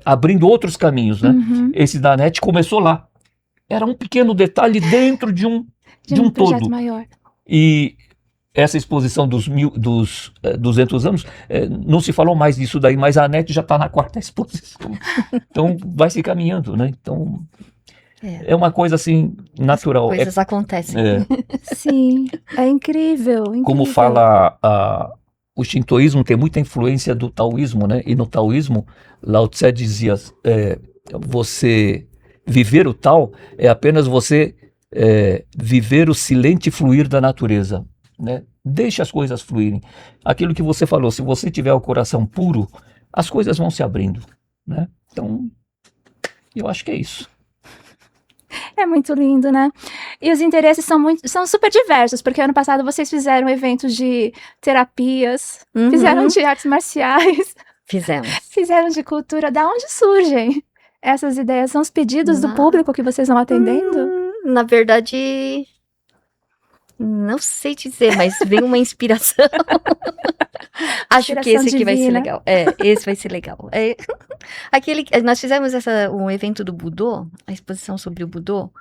abrindo outros caminhos, né, esse da NET começou lá, era um pequeno detalhe dentro de um projeto todo. maior. E essa exposição dos 200 anos, não se falou mais disso daí, mas a NET já está na 4ª exposição. Então, vai se caminhando, né? Então, é uma coisa assim, natural. Coisas acontecem. Sim, é incrível, incrível. Como fala o shintoísmo, tem muita influência do taoísmo, né? E no taoísmo, Lao Tse dizia, você viver o Tao é apenas você viver o silente fluir da natureza, né? Deixa as coisas fluírem. Aquilo que você falou, se você tiver o coração puro, as coisas vão se abrindo, né? Então, eu acho que é isso. É muito lindo, né? E os interesses são super diversos, porque ano passado vocês fizeram eventos de terapias, fizeram de artes marciais, fizeram de cultura. Da onde surgem essas ideias? São os pedidos do público que vocês vão atendendo? Na verdade, não sei te dizer, mas veio uma inspiração. Acho que esse aqui vai ser legal. Esse vai ser legal. Nós fizemos um evento do Budô, a exposição sobre o Budô,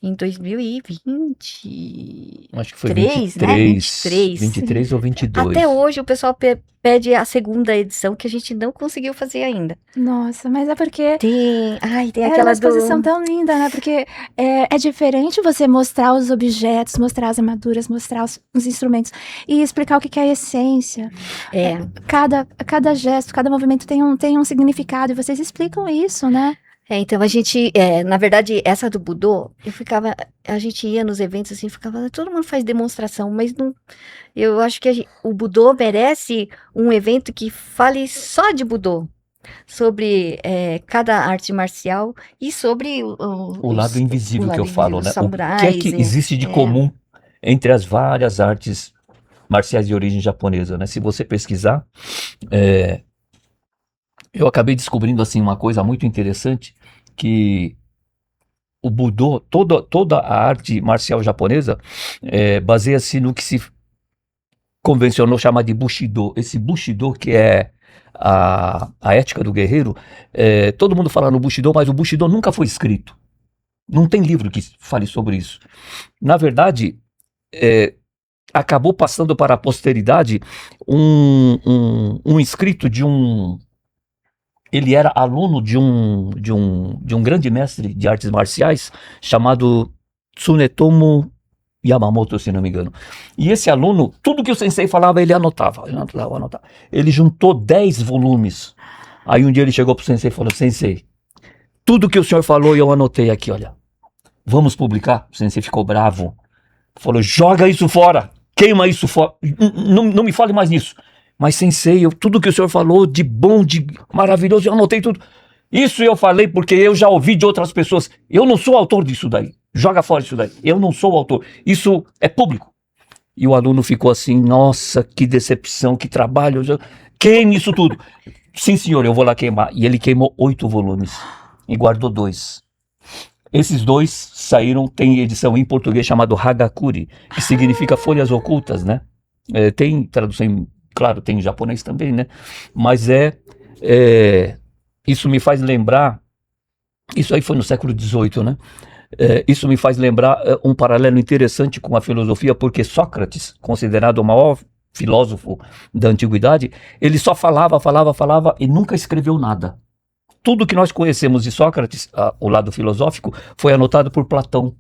em 2020. Acho que foi 23, né? 23 ou 22. Até hoje o pessoal pede a 2ª edição, que a gente não conseguiu fazer ainda. Nossa, mas é porque tem aquela uma exposição tão linda, né? Porque é diferente você mostrar os objetos, mostrar as armaduras, mostrar os instrumentos e explicar o que é a essência. Cada gesto, cada movimento tem um significado e vocês explicam isso, né? Então a gente, na verdade, essa do Budô, a gente ia nos eventos assim, todo mundo faz demonstração, mas não, eu acho que o Budô merece um evento que fale só de Budô, sobre cada arte marcial e sobre o lado invisível que eu falo, né? Samurais, o que é que existe de comum entre as várias artes marciais de origem japonesa, né? Se você pesquisar, eu acabei descobrindo assim uma coisa muito interessante, que o Budô, toda a arte marcial japonesa baseia-se no que se convencionou chamar de Bushido. Esse Bushido, que é a ética do guerreiro, todo mundo fala no Bushido, mas o Bushido nunca foi escrito. Não tem livro que fale sobre isso. Na verdade, acabou passando para a posteridade um escrito de um... Ele era aluno de um grande mestre de artes marciais chamado Tsunetomo Yamamoto, se não me engano. E esse aluno, tudo que o sensei falava, ele anotava. Ele juntou 10 volumes. Aí um dia ele chegou pro sensei e falou: Sensei, tudo que o senhor falou eu anotei aqui, olha. Vamos publicar? O sensei ficou bravo. Falou: joga isso fora, queima isso fora. Não me fale mais nisso. Mas sensei, tudo que o senhor falou de bom, de maravilhoso, eu anotei tudo. Isso eu falei porque eu já ouvi de outras pessoas. Eu não sou autor disso daí. Joga fora isso daí. Eu não sou o autor. Isso é público. E o aluno ficou assim: nossa, que decepção, que trabalho. Queime isso tudo. Sim, senhor, eu vou lá queimar. E ele queimou 8 volumes e guardou 2. Esses 2 saíram, tem edição em português chamado Hagakuri, que significa folhas ocultas, né? Tem tradução, claro, tem em japonês também, né? Mas isso me faz lembrar, isso aí foi no século XVIII, né? Isso me faz lembrar um paralelo interessante com a filosofia, porque Sócrates, considerado o maior filósofo da antiguidade, ele só falava e nunca escreveu nada. tudo que nós conhecemos de Sócrates, o lado filosófico, foi anotado por Platão,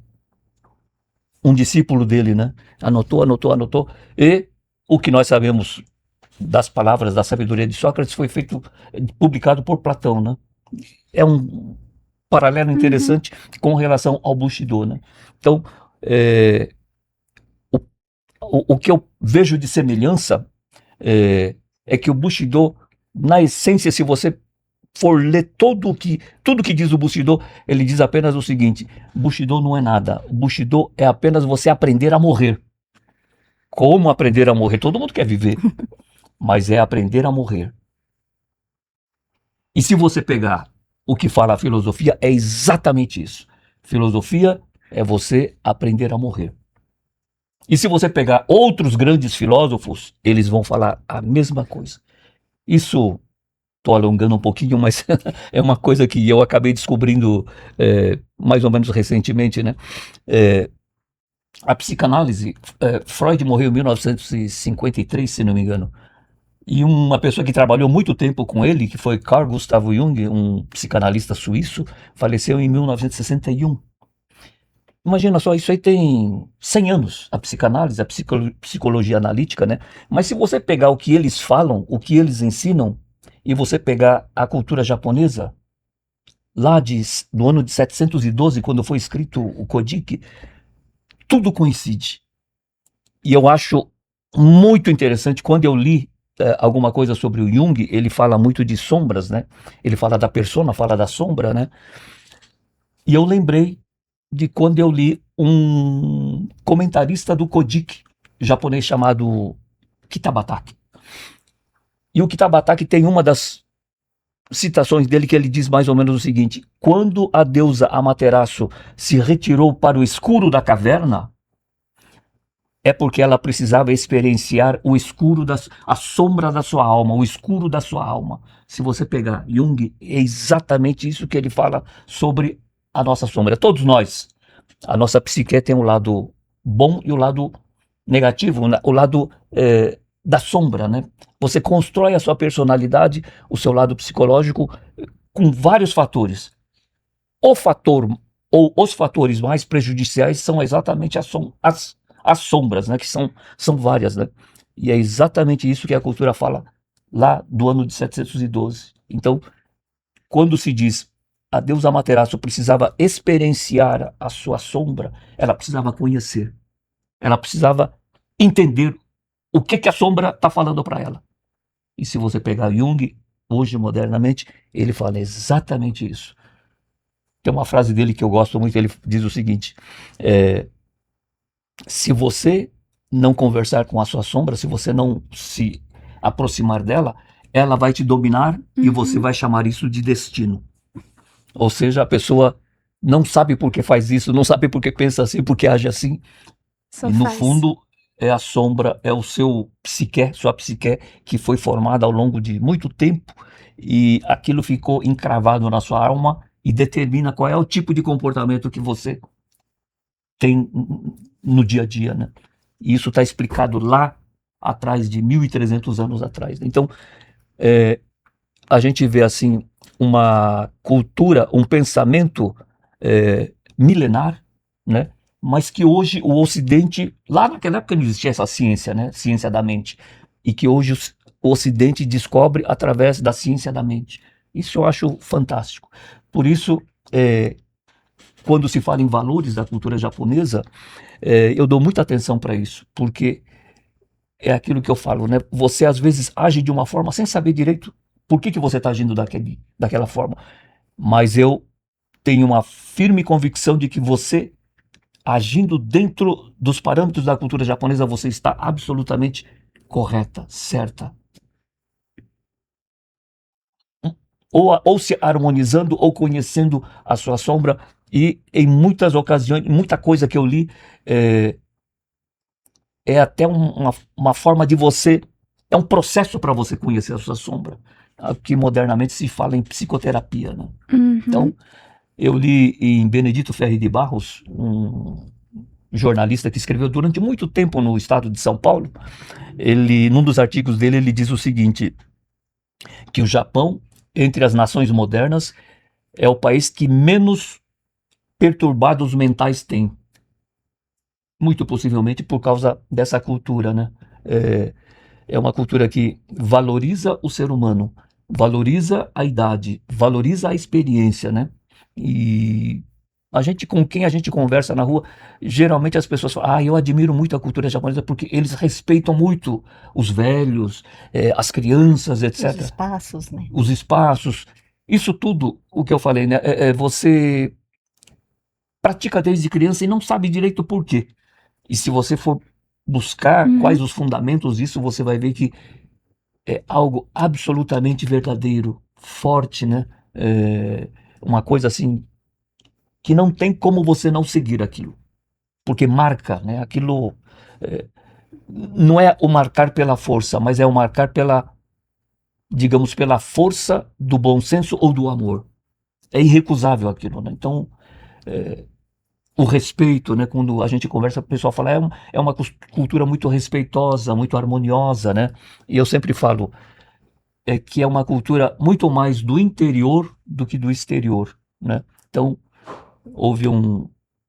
um discípulo dele, né? Anotou. E o que nós sabemos das palavras da sabedoria de Sócrates foi publicado por Platão, né? É um paralelo interessante com relação ao Bushido, né? Então, o que eu vejo de semelhança é que o Bushido, na essência, se você for ler tudo que diz o Bushido, ele diz apenas o seguinte: Bushido não é nada. Bushido é apenas você aprender a morrer. Como aprender a morrer? Todo mundo quer viver, mas é aprender a morrer. E se você pegar o que fala a filosofia, é exatamente isso. Filosofia é você aprender a morrer. E se você pegar outros grandes filósofos, eles vão falar a mesma coisa. Isso, estou alongando um pouquinho, mas é uma coisa que eu acabei descobrindo mais ou menos recentemente, né? A psicanálise, Freud morreu em 1953, se não me engano. E uma pessoa que trabalhou muito tempo com ele, que foi Carl Gustav Jung, um psicanalista suíço, faleceu em 1961. Imagina só, isso aí tem 100 anos, a psicanálise, a psicologia analítica, né? Mas se você pegar o que eles falam, o que eles ensinam, e você pegar a cultura japonesa, lá do ano de 712, quando foi escrito o Kojiki, tudo coincide. E eu acho muito interessante, quando eu li alguma coisa sobre o Jung, ele fala muito de sombras, né? Ele fala da persona, fala da sombra, né? E eu lembrei de quando eu li um comentarista do Kojiki, japonês chamado Kitabatake. E o Kitabatake tem uma das citações dele que ele diz mais ou menos o seguinte: quando a deusa Amaterasu se retirou para o escuro da caverna, é porque ela precisava experienciar o escuro, a sombra da sua alma, o escuro da sua alma. Se você pegar Jung, é exatamente isso que ele fala sobre a nossa sombra. Todos nós, a nossa psique tem um lado bom e o lado negativo, o lado da sombra, né? Você constrói a sua personalidade, o seu lado psicológico, com vários fatores. O fator, ou os fatores mais prejudiciais são exatamente as sombras, né? Que são várias, né? E é exatamente isso que a cultura fala lá do ano de 712. Então, quando se diz a deusa Amaterasu precisava experienciar a sua sombra, ela precisava conhecer, ela precisava entender o que a sombra está falando para ela. E se você pegar Jung, hoje modernamente, ele fala exatamente isso. Tem uma frase dele que eu gosto muito, ele diz o seguinte: se você não conversar com a sua sombra, se você não se aproximar dela, ela vai te dominar e você vai chamar isso de destino. Ou seja, a pessoa não sabe por que faz isso, não sabe por que pensa assim, por que age assim. Só E no faz. fundo é a sombra, é o seu sua psique que foi formada ao longo de muito tempo e aquilo ficou encravado na sua alma e determina qual é o tipo de comportamento que você tem no dia a dia, né? E isso está explicado lá atrás, de 1.300 anos atrás. Então, a gente vê assim uma cultura, um pensamento milenar, né? Mas que hoje o Ocidente, lá naquela época não existia essa ciência, né? Ciência da mente. E que hoje o Ocidente descobre através da ciência da mente. Isso eu acho fantástico. Por isso, quando se fala em valores da cultura japonesa, eu dou muita atenção para isso, porque é aquilo que eu falo, né? Você às vezes age de uma forma sem saber direito por que você está agindo daquela forma. Mas eu tenho uma firme convicção de que você, agindo dentro dos parâmetros da cultura japonesa, você está absolutamente correta, certa. Ou se harmonizando ou conhecendo a sua sombra. E em muitas ocasiões, muita coisa que eu li é até uma forma de você, é um processo para você conhecer a sua sombra, que modernamente se fala em psicoterapia, né? Então, eu li em Benedito Ferri de Barros, um jornalista que escreveu durante muito tempo no estado de São Paulo. Num dos artigos dele, ele diz o seguinte, que o Japão entre as nações modernas, é o país que menos perturbados mentais tem. Muito possivelmente por causa dessa cultura, né? É uma cultura que valoriza o ser humano, valoriza a idade, valoriza a experiência, né? E com quem a gente conversa na rua, geralmente as pessoas falam, eu admiro muito a cultura japonesa porque eles respeitam muito os velhos, as crianças, Os etc. espaços, né? Os espaços. Isso tudo, o que eu falei, né? Você pratica desde criança e não sabe direito por quê. E se você for buscar quais os fundamentos disso, você vai ver que é algo absolutamente verdadeiro, forte, né? Uma coisa assim que não tem como você não seguir aquilo, porque marca, né? Aquilo não é o marcar pela força, mas é o marcar pela, digamos, pela força do bom senso ou do amor. É irrecusável aquilo, né? Então, o respeito, né? Quando a gente conversa, o pessoal fala, é uma cultura muito respeitosa, muito harmoniosa, né? E eu sempre falo, que é uma cultura muito mais do interior do que do exterior, né? Então, houve um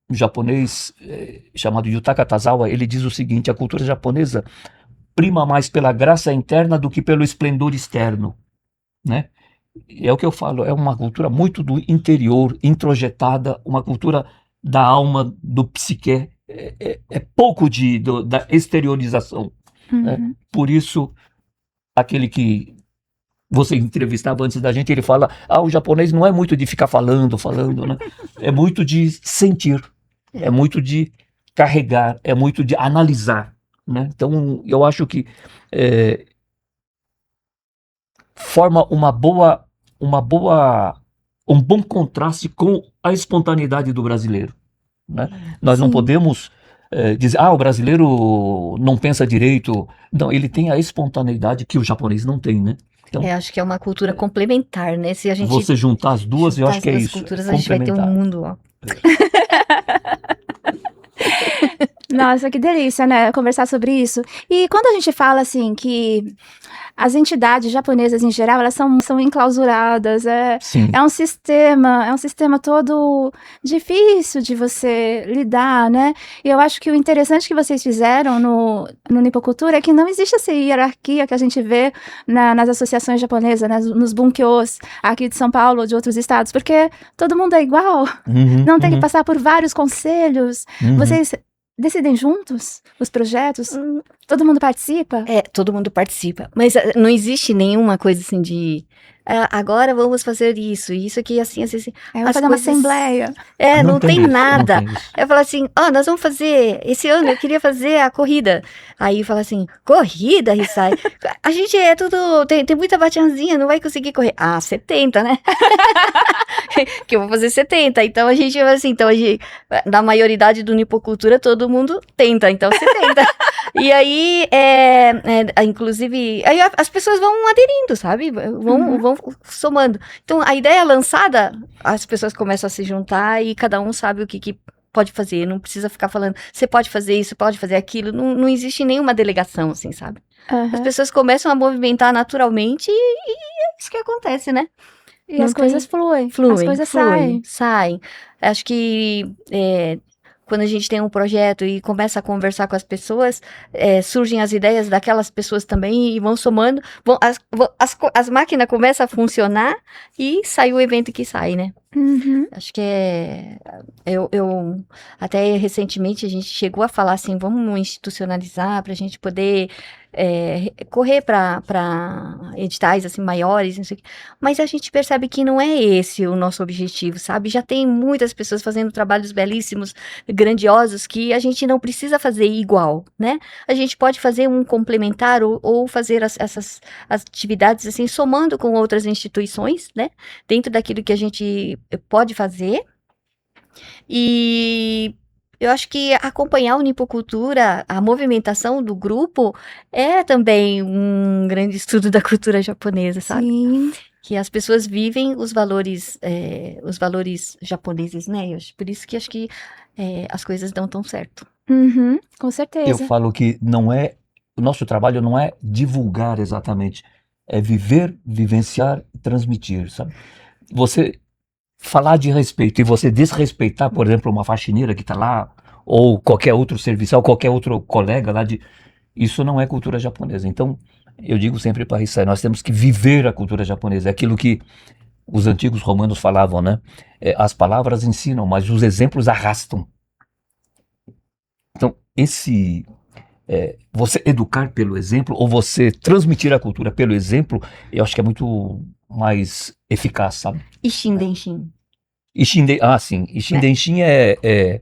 japonês chamado Yutaka Tazawa, ele diz o seguinte, a cultura japonesa prima mais pela graça interna do que pelo esplendor externo, né? É o que eu falo, é uma cultura muito do interior, introjetada, uma cultura da alma, do psique, é pouco da exteriorização, né? Por isso, aquele que você entrevistava antes da gente, ele fala, o japonês não é muito de ficar falando, né? É muito de sentir, é muito de carregar, é muito de analisar, né? Então, eu acho que forma um bom contraste com a espontaneidade do brasileiro, né? Nós não Sim. podemos dizer, o brasileiro não pensa direito. Não, ele tem a espontaneidade que o japonês não tem, né? Então, Acho que é uma cultura complementar, né? Se a gente você juntar as duas, eu juntar acho as que é duas isso, culturas, a gente vai ter um complementar. mundo, ó. Nossa, que delícia, né? Conversar sobre isso. E quando a gente fala assim que as entidades japonesas em geral, elas são enclausuradas, Sim, é um sistema todo difícil de você lidar, né? E eu acho que o interessante que vocês fizeram no Nipocultura é que não existe essa hierarquia que a gente vê nas associações japonesas, né? Nos bunkyos aqui de São Paulo ou de outros estados, porque todo mundo é igual, não tem que passar por vários conselhos. Vocês decidem juntos os projetos? Todo mundo participa? Todo mundo participa, mas não existe nenhuma coisa assim de agora vamos fazer isso aqui, assim, assim. Vamos As fazer uma coisas- assembleia. não tem isso, nada. não tem isso. Eu falo assim, nós vamos fazer, esse ano eu queria fazer a corrida. Aí fala assim, corrida, Rissai? A gente tem muita batianzinha, não vai conseguir correr. 70, né? Que eu vou fazer 70. Então a gente vai assim, na maioridade do Nipocultura, todo mundo tenta, então 70. E aí, inclusive, aí as pessoas vão aderindo, sabe? Vão somando. Então, a ideia lançada, as pessoas começam a se juntar e cada um sabe o que pode fazer. Não precisa ficar falando, você pode fazer isso, pode fazer aquilo. Não existe nenhuma delegação, assim, sabe? As pessoas começam a movimentar naturalmente e é isso que acontece, né? E as coisas fluem. As coisas saem. Acho que quando a gente tem um projeto e começa a conversar com as pessoas, surgem as ideias daquelas pessoas também e vão somando. As máquinas começam a funcionar e sai o evento que sai, né? Acho que eu até recentemente a gente chegou a falar assim, vamos institucionalizar para a gente poder correr para editais assim maiores, não sei o quê. Mas a gente percebe que não é esse o nosso objetivo, sabe? Já tem muitas pessoas fazendo trabalhos belíssimos, grandiosos, que a gente não precisa fazer igual, né? A gente pode fazer um complementar ou fazer essas atividades assim, somando com outras instituições, né? Dentro daquilo que a gente pode fazer. E eu acho que acompanhar a Nipocultura, a movimentação do grupo, é também um grande estudo da cultura japonesa, sabe? Sim. Que as pessoas vivem os valores japoneses, né? Por isso que acho que as coisas dão tão certo. Com certeza. Eu falo que o nosso trabalho não é divulgar exatamente, é viver, vivenciar e transmitir, sabe? Você falar de respeito e você desrespeitar, por exemplo, uma faxineira que está lá, ou qualquer outro serviçal, qualquer outro colega lá isso não é cultura japonesa. Então, eu digo sempre para Rissai, nós temos que viver a cultura japonesa. É aquilo que os antigos romanos falavam, né? As palavras ensinam, mas os exemplos arrastam. Então, você educar pelo exemplo, ou você transmitir a cultura pelo exemplo, eu acho que é muito mais eficaz, sabe? Ishin Denshin. Sim. Ishin Denshin é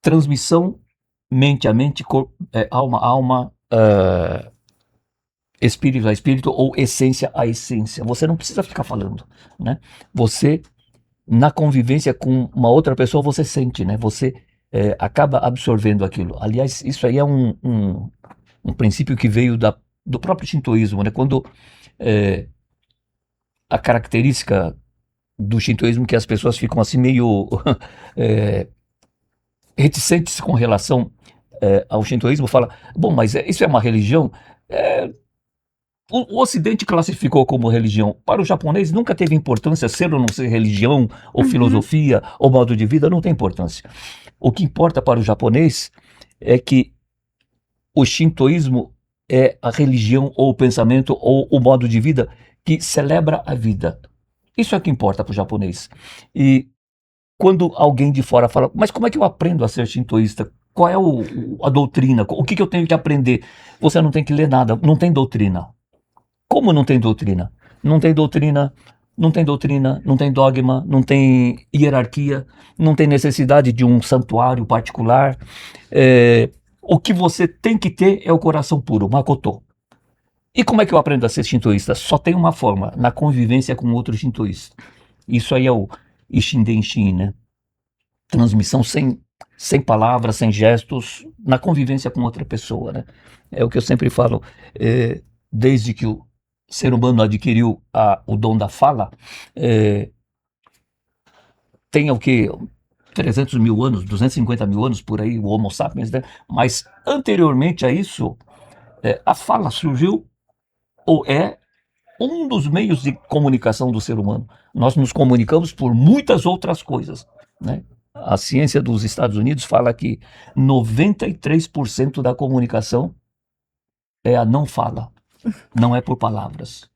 transmissão mente a mente, alma a alma, espírito a espírito, ou essência a essência. Você não precisa ficar falando, né? Você, na convivência com uma outra pessoa, você sente, né? Você acaba absorvendo aquilo. Aliás, isso aí é um princípio que veio do próprio shintoísmo, né? Quando a característica do shintoísmo que as pessoas ficam assim meio reticentes com relação ao shintoísmo, fala, bom, mas isso é uma religião? O Ocidente classificou como religião. Para o japonês nunca teve importância ser ou não ser religião, ou filosofia, ou modo de vida, não tem importância. O que importa para o japonês é que o shintoísmo é a religião, ou o pensamento, ou o modo de vida que celebra a vida. Isso é o que importa para o japonês. E quando alguém de fora fala, mas como é que eu aprendo a ser shintoísta? Qual é a doutrina? O que eu tenho que aprender? Você não tem que ler nada, não tem doutrina. Como não tem doutrina? Não tem doutrina, não tem doutrina, não tem dogma, não tem hierarquia, não tem necessidade de um santuário particular. O que você tem que ter é o coração puro, Makoto. E como é que eu aprendo a ser shintoísta? Só tem uma forma, na convivência com outro shintoísta. Isso aí é o Ishin Denshin, né? Transmissão sem palavras, sem gestos, na convivência com outra pessoa, né? É o que eu sempre falo, desde que o ser humano adquiriu o dom da fala, tem o que? 300 mil anos, 250 mil anos por aí, o Homo sapiens, né? Mas anteriormente a isso, a fala surgiu, ou é um dos meios de comunicação do ser humano. Nós nos comunicamos por muitas outras coisas, né? A ciência dos Estados Unidos fala que 93% da comunicação é a não fala, não é por palavras.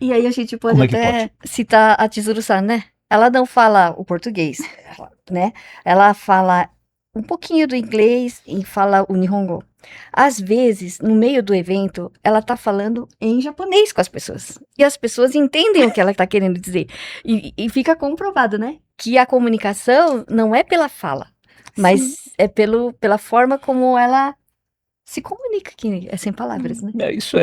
E aí a gente pode Como é que até citar a Chizuru-san, né? Ela não fala o português, né? Ela fala um pouquinho do inglês e fala o Nihongo. Às vezes, no meio do evento, ela tá falando em japonês com as pessoas. E as pessoas entendem o que ela tá querendo dizer. E fica comprovado, né? Que a comunicação não é pela fala, mas é pela forma como ela se comunica, que é sem palavras, né? Isso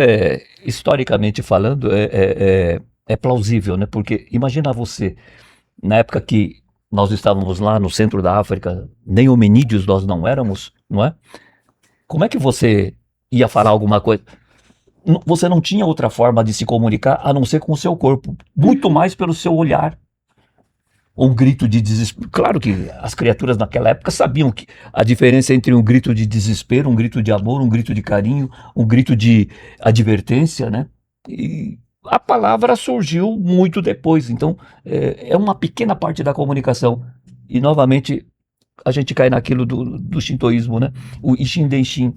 historicamente falando, é plausível, né? Porque imagina você, na época que nós estávamos lá no centro da África, nem hominídeos nós não éramos, não é? Como é que você ia falar alguma coisa? Você não tinha outra forma de se comunicar a não ser com o seu corpo, muito mais pelo seu olhar. Um grito de desespero. Claro que as criaturas naquela época sabiam que a diferença entre um grito de desespero, um grito de amor, um grito de carinho, um grito de advertência, né? E a palavra surgiu muito depois, então é uma pequena parte da comunicação. E novamente a gente cai naquilo do shintoísmo, né? O Ishin Denshin.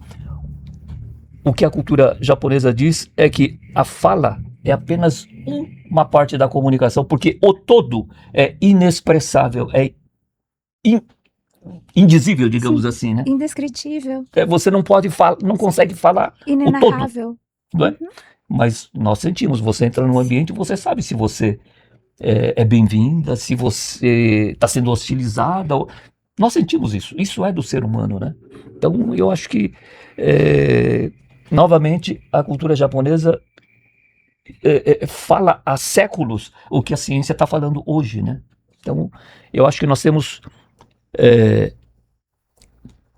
O que a cultura japonesa diz é que a fala é apenas uma parte da comunicação, porque o todo é inexpressável, é indizível, digamos assim, né? Indescritível. Você não pode falar, não consegue falar o todo, Inenarrável. não é? Mas nós sentimos, você entra num ambiente, você sabe se você é bem-vinda, se você está sendo hostilizada. Nós sentimos isso. Isso é do ser humano, né? Então, eu acho que, novamente, a cultura japonesa fala há séculos o que a ciência está falando hoje, né? Então, eu acho que nós temos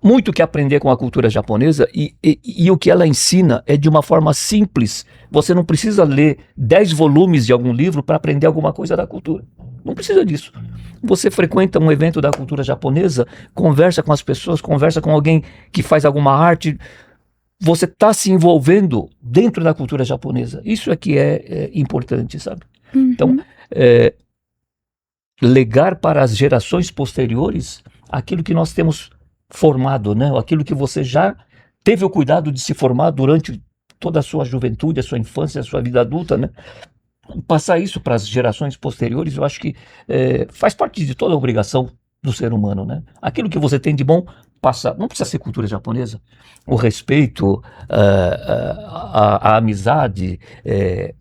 muito que aprender com a cultura japonesa e o que ela ensina é de uma forma simples. Você não precisa ler 10 volumes de algum livro para aprender alguma coisa da cultura. Não precisa disso. Você frequenta um evento da cultura japonesa, conversa com as pessoas, conversa com alguém que faz alguma arte, você está se envolvendo dentro da cultura japonesa. Isso é que é importante, sabe? Então, legar para as gerações posteriores aquilo que nós temos formado, né? Aquilo que você já teve o cuidado de se formar durante toda a sua juventude, a sua infância, a sua vida adulta, né? Passar isso para as gerações posteriores, eu acho que faz parte de toda a obrigação do ser humano, né? Aquilo que você tem de bom, passa. Não precisa ser cultura japonesa. O respeito, a amizade,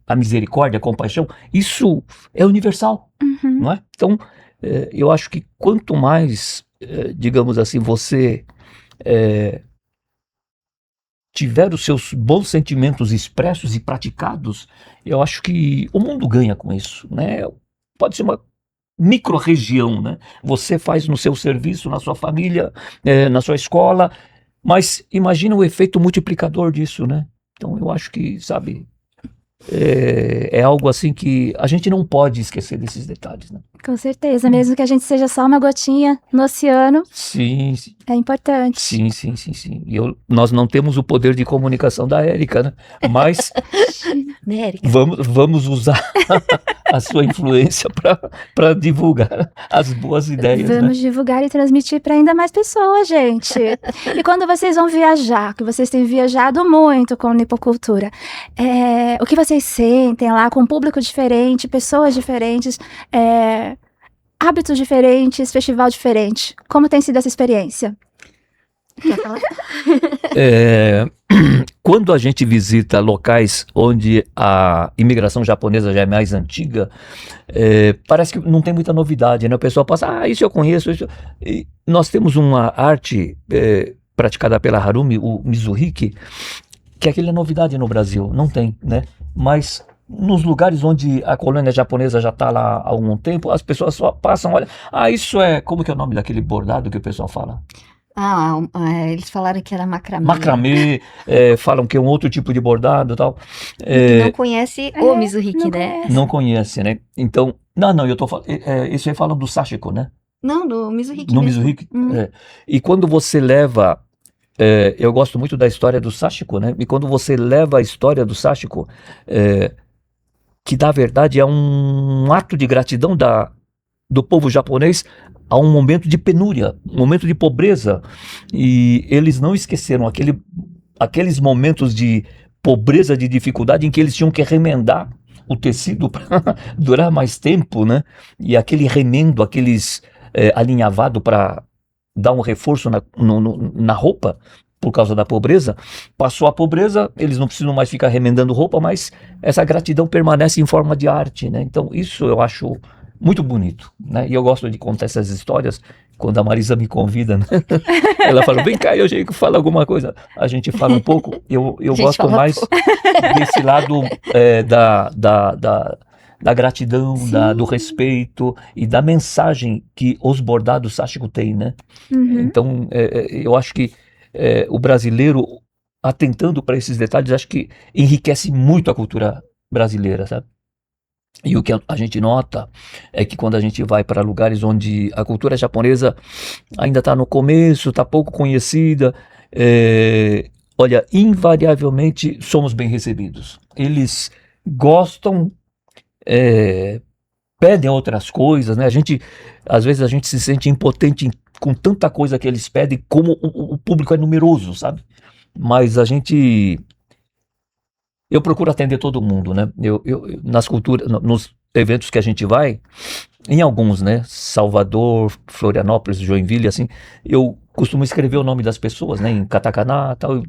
a misericórdia, a compaixão, isso é universal, não é? Então, eu acho que quanto mais, digamos assim, você tiver os seus bons sentimentos expressos e praticados, eu acho que o mundo ganha com isso, né? Pode ser uma micro-região, né? Você faz no seu serviço, na sua família, na sua escola, mas imagina o efeito multiplicador disso, né? Então eu acho que, sabe, é algo assim que a gente não pode esquecer desses detalhes, né? Com certeza, mesmo que a gente seja só uma gotinha no oceano, Sim, sim. é importante. Sim. E nós não temos o poder de comunicação da Érica, né? Mas Né, Érica? vamos usar a sua influência para divulgar as boas ideias, né? Vamos divulgar e transmitir para ainda mais pessoas, gente. E quando vocês vão viajar, que vocês têm viajado muito com Nipocultura, o que vocês sentem lá com um público diferente, pessoas diferentes, hábitos diferentes, festival diferente? Como tem sido essa experiência? Quer falar? Quando a gente visita locais onde a imigração japonesa já é mais antiga, parece que não tem muita novidade, né? O pessoal passa, isso eu conheço. Isso. E nós temos uma arte praticada pela Harumi, o Mizuhiki, que aquilo é novidade no Brasil, não tem, né? Mas nos lugares onde a colônia japonesa já está lá há algum tempo, as pessoas só passam, olha, isso como que é o nome daquele bordado que o pessoal fala? Eles falaram que era macramê. Macramê, falam que é um outro tipo de bordado e tal. Não conhece o Mizuhiki, né? Não conhece, né? Então, não, eu tô falando, isso aí falam do sashiko, né? Não, do Mizuhiki No mesmo. Mizuhiki. E quando você leva, eu gosto muito da história do sashiko, né? E quando você leva a história do sashiko, que na verdade é um ato de gratidão do povo japonês a um momento de penúria, um momento de pobreza, e eles não esqueceram aqueles momentos de pobreza, de dificuldade, em que eles tinham que remendar o tecido para durar mais tempo, né? E aquele remendo, alinhavado para dar um reforço na roupa, por causa da pobreza, passou a pobreza, eles não precisam mais ficar remendando roupa, mas essa gratidão permanece em forma de arte, né? Então isso eu acho muito bonito, né? E eu gosto de contar essas histórias quando a Marisa me convida, né? Ela fala, vem cá, eu já falo alguma coisa. A gente fala um pouco, eu gosto mais desse lado da gratidão, do respeito e da mensagem que os bordados sashiko têm, né? Então, eu acho que o brasileiro, atentando para esses detalhes, acho que enriquece muito a cultura brasileira, sabe? E o que a gente nota é que quando a gente vai para lugares onde a cultura japonesa ainda está no começo, está pouco conhecida, olha, invariavelmente somos bem recebidos. Eles gostam, pedem outras coisas, né? Às vezes a gente se sente impotente com tanta coisa que eles pedem, como o público é numeroso, sabe? Mas eu procuro atender todo mundo, né? Nas culturas, nos eventos que a gente vai, em alguns, né? Salvador, Florianópolis, Joinville, assim, eu costumo escrever o nome das pessoas, né? Em katakana, tal, eu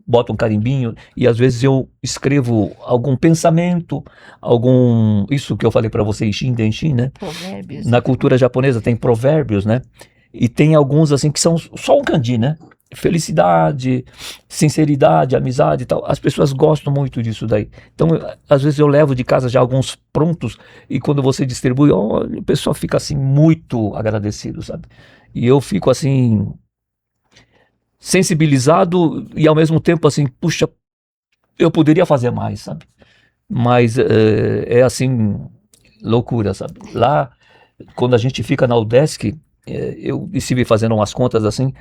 boto um carimbinho e às vezes eu escrevo algum pensamento, isso que eu falei para você, Ishin Denshin, né? Provérbios. Na cultura japonesa tem provérbios, né? E tem alguns assim que são só um kanji, né? Felicidade, sinceridade, amizade e tal. As pessoas gostam muito disso daí. Então, às vezes eu levo de casa já alguns prontos e quando você distribui, o pessoal fica assim muito agradecido, sabe? E eu fico assim sensibilizado e ao mesmo tempo assim, puxa, eu poderia fazer mais, sabe? Mas é assim, loucura, sabe? Lá, quando a gente fica na UDESC, eu estive fazendo umas contas assim,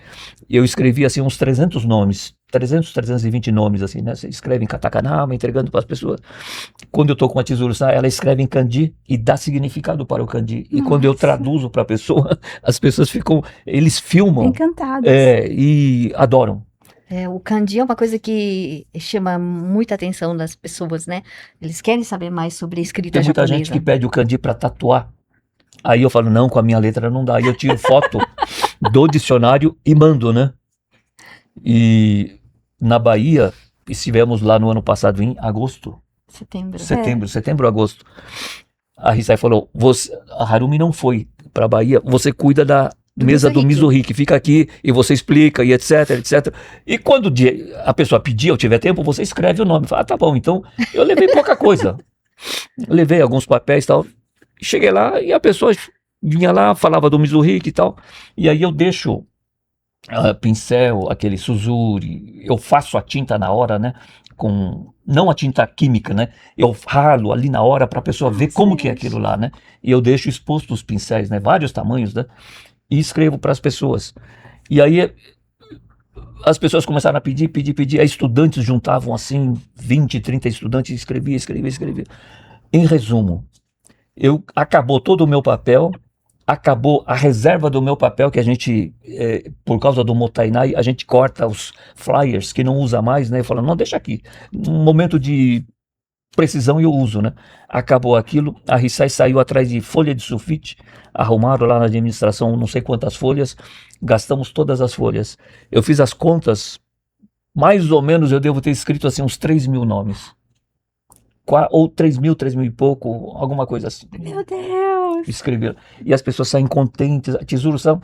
eu escrevi assim uns 300 nomes, 320 nomes assim, né? Você escreve em katakana, vai entregando para as pessoas. Quando eu estou com a Tsurusan, ela escreve em kanji e dá significado para o kanji. E quando eu Nossa. traduzo para a pessoa, as pessoas ficam, eles filmam Encantados. e adoram. O kanji é uma coisa que chama muita atenção das pessoas, né? Eles querem saber mais sobre a escrita Tem muita japonesa. gente que pede o kanji para tatuar. Aí eu falo, não, com a minha letra não dá. Aí eu tiro foto do dicionário e mando, né? E na Bahia, estivemos lá no ano passado, em agosto, setembro, agosto. A Hisai falou, a Harumi não foi para Bahia, você cuida da mesa do Mizuhi, que fica aqui e você explica e etc, etc. E quando a pessoa pedir, eu tiver tempo, você escreve o nome. Fala, tá bom, então eu levei pouca coisa. Eu levei alguns papéis e tal. Cheguei lá e a pessoa vinha lá, falava do Mizuhi e tal. E aí eu deixo pincel, aquele Suzuri, eu faço a tinta na hora, né? Não a tinta química, né? Eu ralo ali na hora para a pessoa ver como que é aquilo lá, né? E eu deixo exposto os pincéis, né? Vários tamanhos, né? E escrevo para as pessoas. E aí as pessoas começaram a pedir. Aí estudantes juntavam assim, 20, 30 estudantes, escrevia. Em resumo, acabou todo o meu papel, acabou a reserva do meu papel, que a gente, por causa do Motainai, a gente corta os flyers que não usa mais, né? Falando, não, deixa aqui. Um momento de precisão eu uso, né? Acabou aquilo, a Hisai saiu atrás de folha de sulfite, arrumaram lá na administração não sei quantas folhas, gastamos todas as folhas. Eu fiz as contas, mais ou menos eu devo ter escrito assim uns 3.000 nomes. Ou 3.000 e pouco, alguma coisa assim. Meu Deus! Escreveram. E as pessoas saem contentes. A Tsurusan,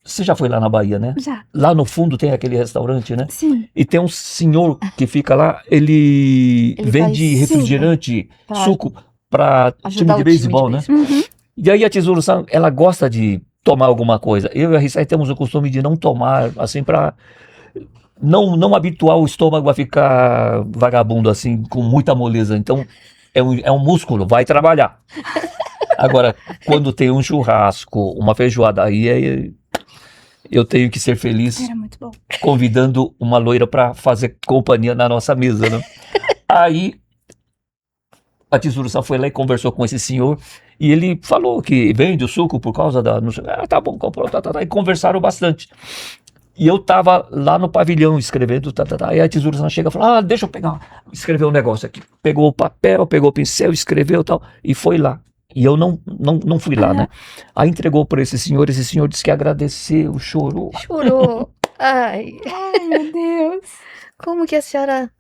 você já foi lá na Bahia, né? Já. Lá no fundo tem aquele restaurante, né? Sim. E tem um senhor que fica lá, ele vende refrigerante, suco para time de beisebol, né? Uhum. E aí a Tsurusan, ela gosta de tomar alguma coisa. Eu e a Hisai temos o costume de não tomar, assim, para não habituar o estômago a ficar vagabundo, assim, com muita moleza. Então, é um músculo, vai trabalhar. Agora, quando tem um churrasco, uma feijoada, aí eu tenho que ser feliz. Era muito bom. Convidando uma loira para fazer companhia na nossa mesa, né? Aí a Tsurusan foi lá e conversou com esse senhor e ele falou que vende o suco por causa da... tá bom, comprou, e conversaram bastante. E eu tava lá no pavilhão escrevendo, Aí a Tsurusan chega e fala, deixa eu escrever um negócio aqui. Pegou o papel, pegou o pincel, escreveu e tal, e foi lá. E eu não fui lá, né? Aí entregou para esse senhor disse que agradeceu, chorou. Chorou. Ai, meu Deus. Como que a senhora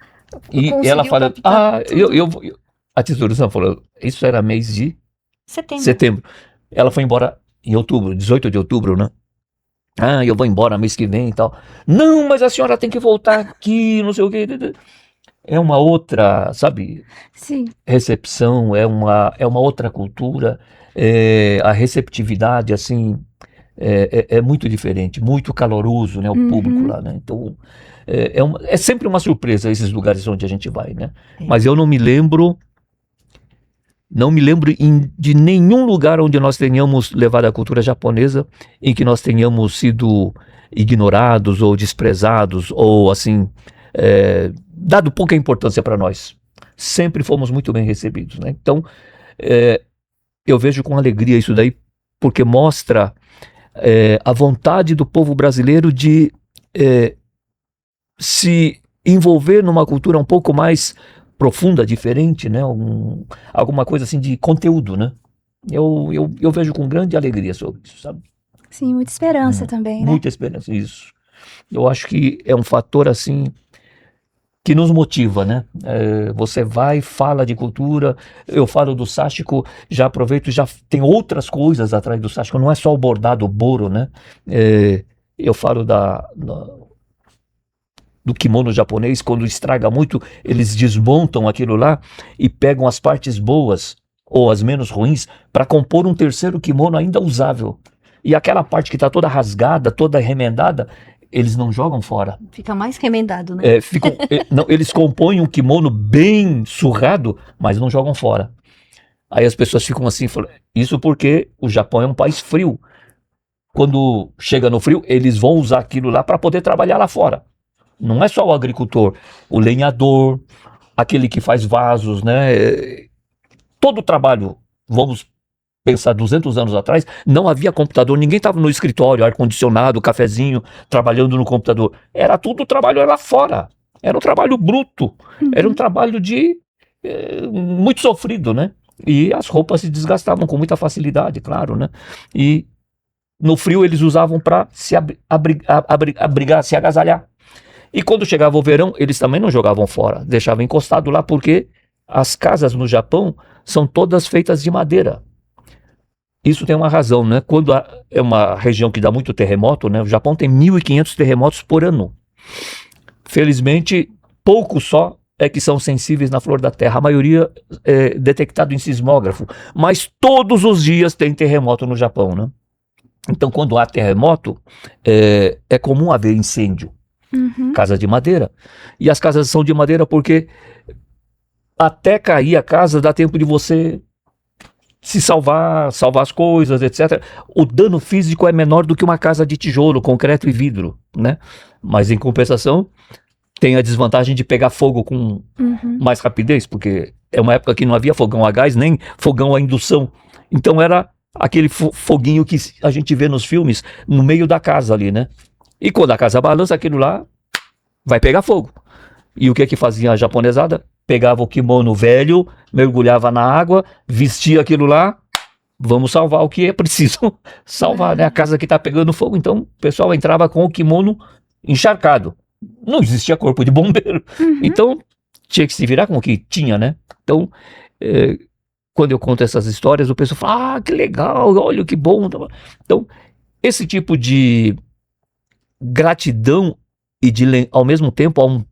E ela fala, a Tsurusan falou, isso era mês de setembro. Ela foi embora em outubro, 18 de outubro, né? Eu vou embora mês que vem e tal. Não, mas a senhora tem que voltar aqui, não sei o quê. É uma outra, sabe? Sim. Recepção, é uma outra cultura. A receptividade, assim, é muito diferente, muito caloroso, né? O público lá, né? Então, é sempre uma surpresa esses lugares onde a gente vai, né? Mas eu não me lembro de nenhum lugar onde nós tenhamos levado a cultura japonesa em que nós tenhamos sido ignorados ou desprezados ou assim, dado pouca importância para nós. Sempre fomos muito bem recebidos, né? Então, eu vejo com alegria isso daí, porque mostra a vontade do povo brasileiro de se envolver numa cultura um pouco mais profunda, diferente, né? Alguma coisa assim de conteúdo, né? Eu vejo com grande alegria sobre isso, sabe? Sim, muita esperança também, né? Muita esperança, isso. Eu acho que é um fator, assim, que nos motiva, né? Você vai, fala de cultura, eu falo do sashiko, já aproveito, já tem outras coisas atrás do sashiko, não é só o bordado, o boro, né? Eu falo do kimono japonês, quando estraga muito, eles desmontam aquilo lá e pegam as partes boas ou as menos ruins para compor um terceiro kimono ainda usável. E aquela parte que está toda rasgada, toda remendada, eles não jogam fora. Fica mais remendado, né? Eles compõem um kimono bem surrado, mas não jogam fora. Aí as pessoas ficam assim, isso porque o Japão é um país frio. quando chega no frio, eles vão usar aquilo lá para poder trabalhar lá fora. Não é só o agricultor, o lenhador, aquele que faz vasos, né? Todo o trabalho, vamos pensar 200 anos atrás, não havia computador, ninguém estava no escritório, ar-condicionado, cafezinho, trabalhando no computador. Era tudo o trabalho lá fora. Era um trabalho bruto, era um trabalho muito sofrido, né? E as roupas se desgastavam com muita facilidade, claro, né? E no frio eles usavam para se abrigar, se agasalhar. E quando chegava o verão, eles também não jogavam fora, deixavam encostado lá, porque as casas no Japão são todas feitas de madeira. Isso tem uma razão, né? Quando é uma região que dá muito terremoto, né? O Japão tem 1.500 terremotos por ano. Felizmente, poucos só é que são sensíveis na flor da terra. A maioria é detectado em sismógrafo. Mas todos os dias tem terremoto no Japão, né? Então, quando há terremoto, é comum haver incêndio. Casa de madeira. E as casas são de madeira porque até cair a casa dá tempo de você se salvar as coisas, etc. O dano físico é menor do que uma casa de tijolo, concreto e vidro, né? Mas em compensação, tem a desvantagem de pegar fogo com mais rapidez, porque é uma época que não havia fogão a gás, nem fogão a indução. Então era aquele foguinho que a gente vê nos filmes, no meio da casa ali, né? E quando a casa balança, aquilo lá vai pegar fogo. E o que fazia a japonesada? Pegava o kimono velho, mergulhava na água, vestia aquilo lá, vamos salvar o que é preciso salvar, né? A casa que está pegando fogo. Então o pessoal entrava com o kimono encharcado. Não existia corpo de bombeiro. Então tinha que se virar com o que tinha, né? Então, quando eu conto essas histórias, o pessoal fala, que legal, olha que bom. Então, esse tipo de gratidão e ao mesmo tempo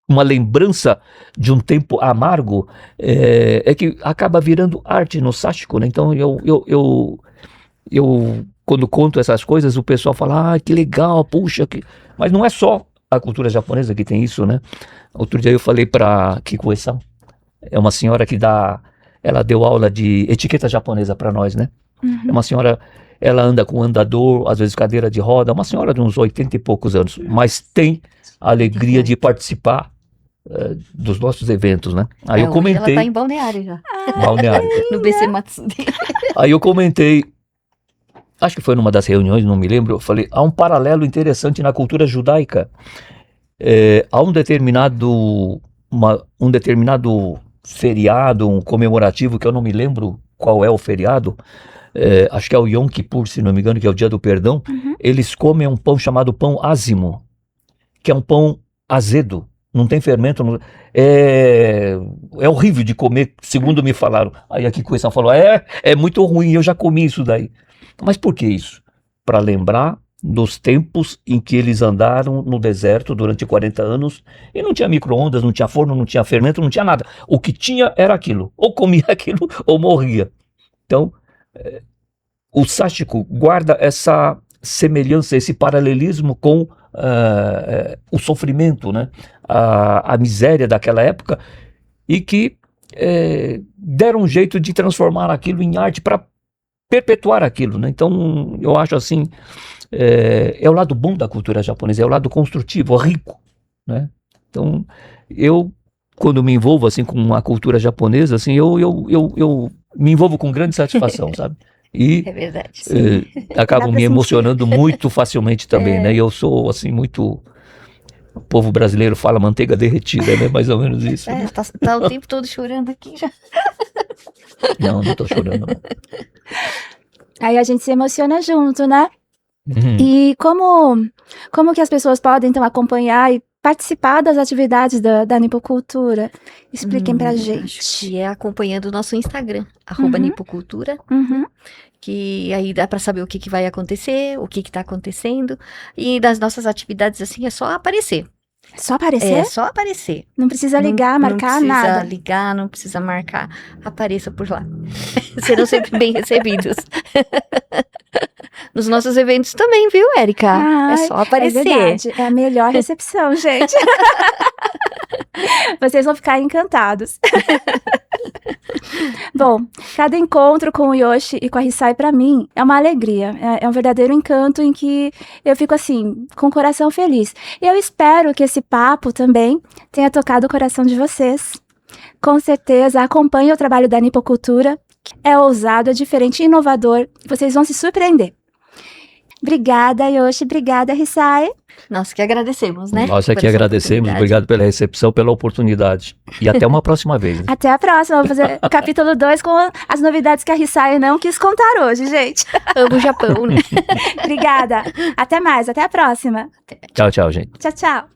uma lembrança de um tempo amargo, é que acaba virando arte no sático, né? Então eu quando conto essas coisas, o pessoal fala, que legal, puxa, mas não é só a cultura japonesa que tem isso, né? Outro dia eu falei para Kiko-san, é uma senhora que ela deu aula de etiqueta japonesa para nós, né? É uma senhora, ela anda com andador, às vezes cadeira de roda, uma senhora de uns 80 e poucos anos, mas tem a alegria de participar dos nossos eventos, né? Aí eu comentei. Ela tá em Balneário já. Balneário. No BC Matsude. Aí eu comentei, acho que foi numa das reuniões, não me lembro, eu falei, há um paralelo interessante na cultura judaica. Há um determinado feriado, um comemorativo, que eu não me lembro qual é o feriado, acho que é o Yom Kippur, se não me engano, que é o dia do perdão. Eles comem um pão chamado pão ázimo, que é um pão azedo, não tem fermento, é horrível de comer, segundo me falaram. Aí aqui o Kiko-san falou, é muito ruim, eu já comi isso daí. Mas por que isso? Para lembrar dos tempos em que eles andaram no deserto durante 40 anos e não tinha micro-ondas, não tinha forno, não tinha fermento, não tinha nada. O que tinha era aquilo, ou comia aquilo ou morria. Então, o sático guarda essa semelhança, esse paralelismo com o sofrimento, né? A miséria daquela época, e que deram um jeito de transformar aquilo em arte para perpetuar aquilo, né? Então eu acho assim, é o lado bom da cultura japonesa, é o lado construtivo, rico, né? Então eu, quando me envolvo assim com a cultura japonesa, assim, eu me envolvo com grande satisfação, sabe? E É verdade. acabo me emocionando muito facilmente também, né? E eu sou assim muito... O povo brasileiro fala manteiga derretida, né? Mais ou menos isso. Né? Tá o tempo todo chorando aqui já. Não tô chorando. Não. Aí a gente se emociona junto, né? Uhum. E como que as pessoas podem, então, acompanhar e participar das atividades da Nipocultura? Expliquem pra Acho gente. que é acompanhando o nosso Instagram, @nipocultura, que aí dá para saber o que vai acontecer, o que tá acontecendo. E das nossas atividades, assim, é só aparecer. Só aparecer? É só aparecer. Não precisa ligar, marcar, não nada. precisa ligar, não precisa marcar. Apareça por lá. Serão sempre bem recebidos. Nos nossos eventos também, viu, Érica? É só aparecer. É verdade, é a melhor recepção, gente. Vocês vão ficar encantados. Bom, cada encontro com o Yoshi e com a Hisai, pra mim, é uma alegria. É um verdadeiro encanto em que eu fico assim, com o coração feliz. E eu espero que esse papo também tenha tocado o coração de vocês. Com certeza, acompanhe o trabalho da Nipocultura. É ousado, é diferente e inovador. Vocês vão se surpreender. Obrigada, Yoshi. Obrigada, Hisai. Nós que agradecemos, né? Nós por aqui essa agradecemos, oportunidade. obrigado pela recepção, pela oportunidade. E até uma próxima vez. Né? Até a próxima. Vou fazer o capítulo 2 com as novidades que a Hisai não quis contar hoje, gente. Amo o Japão, né? Obrigada. Até mais. Até a próxima. Tchau, tchau, gente. Tchau, tchau.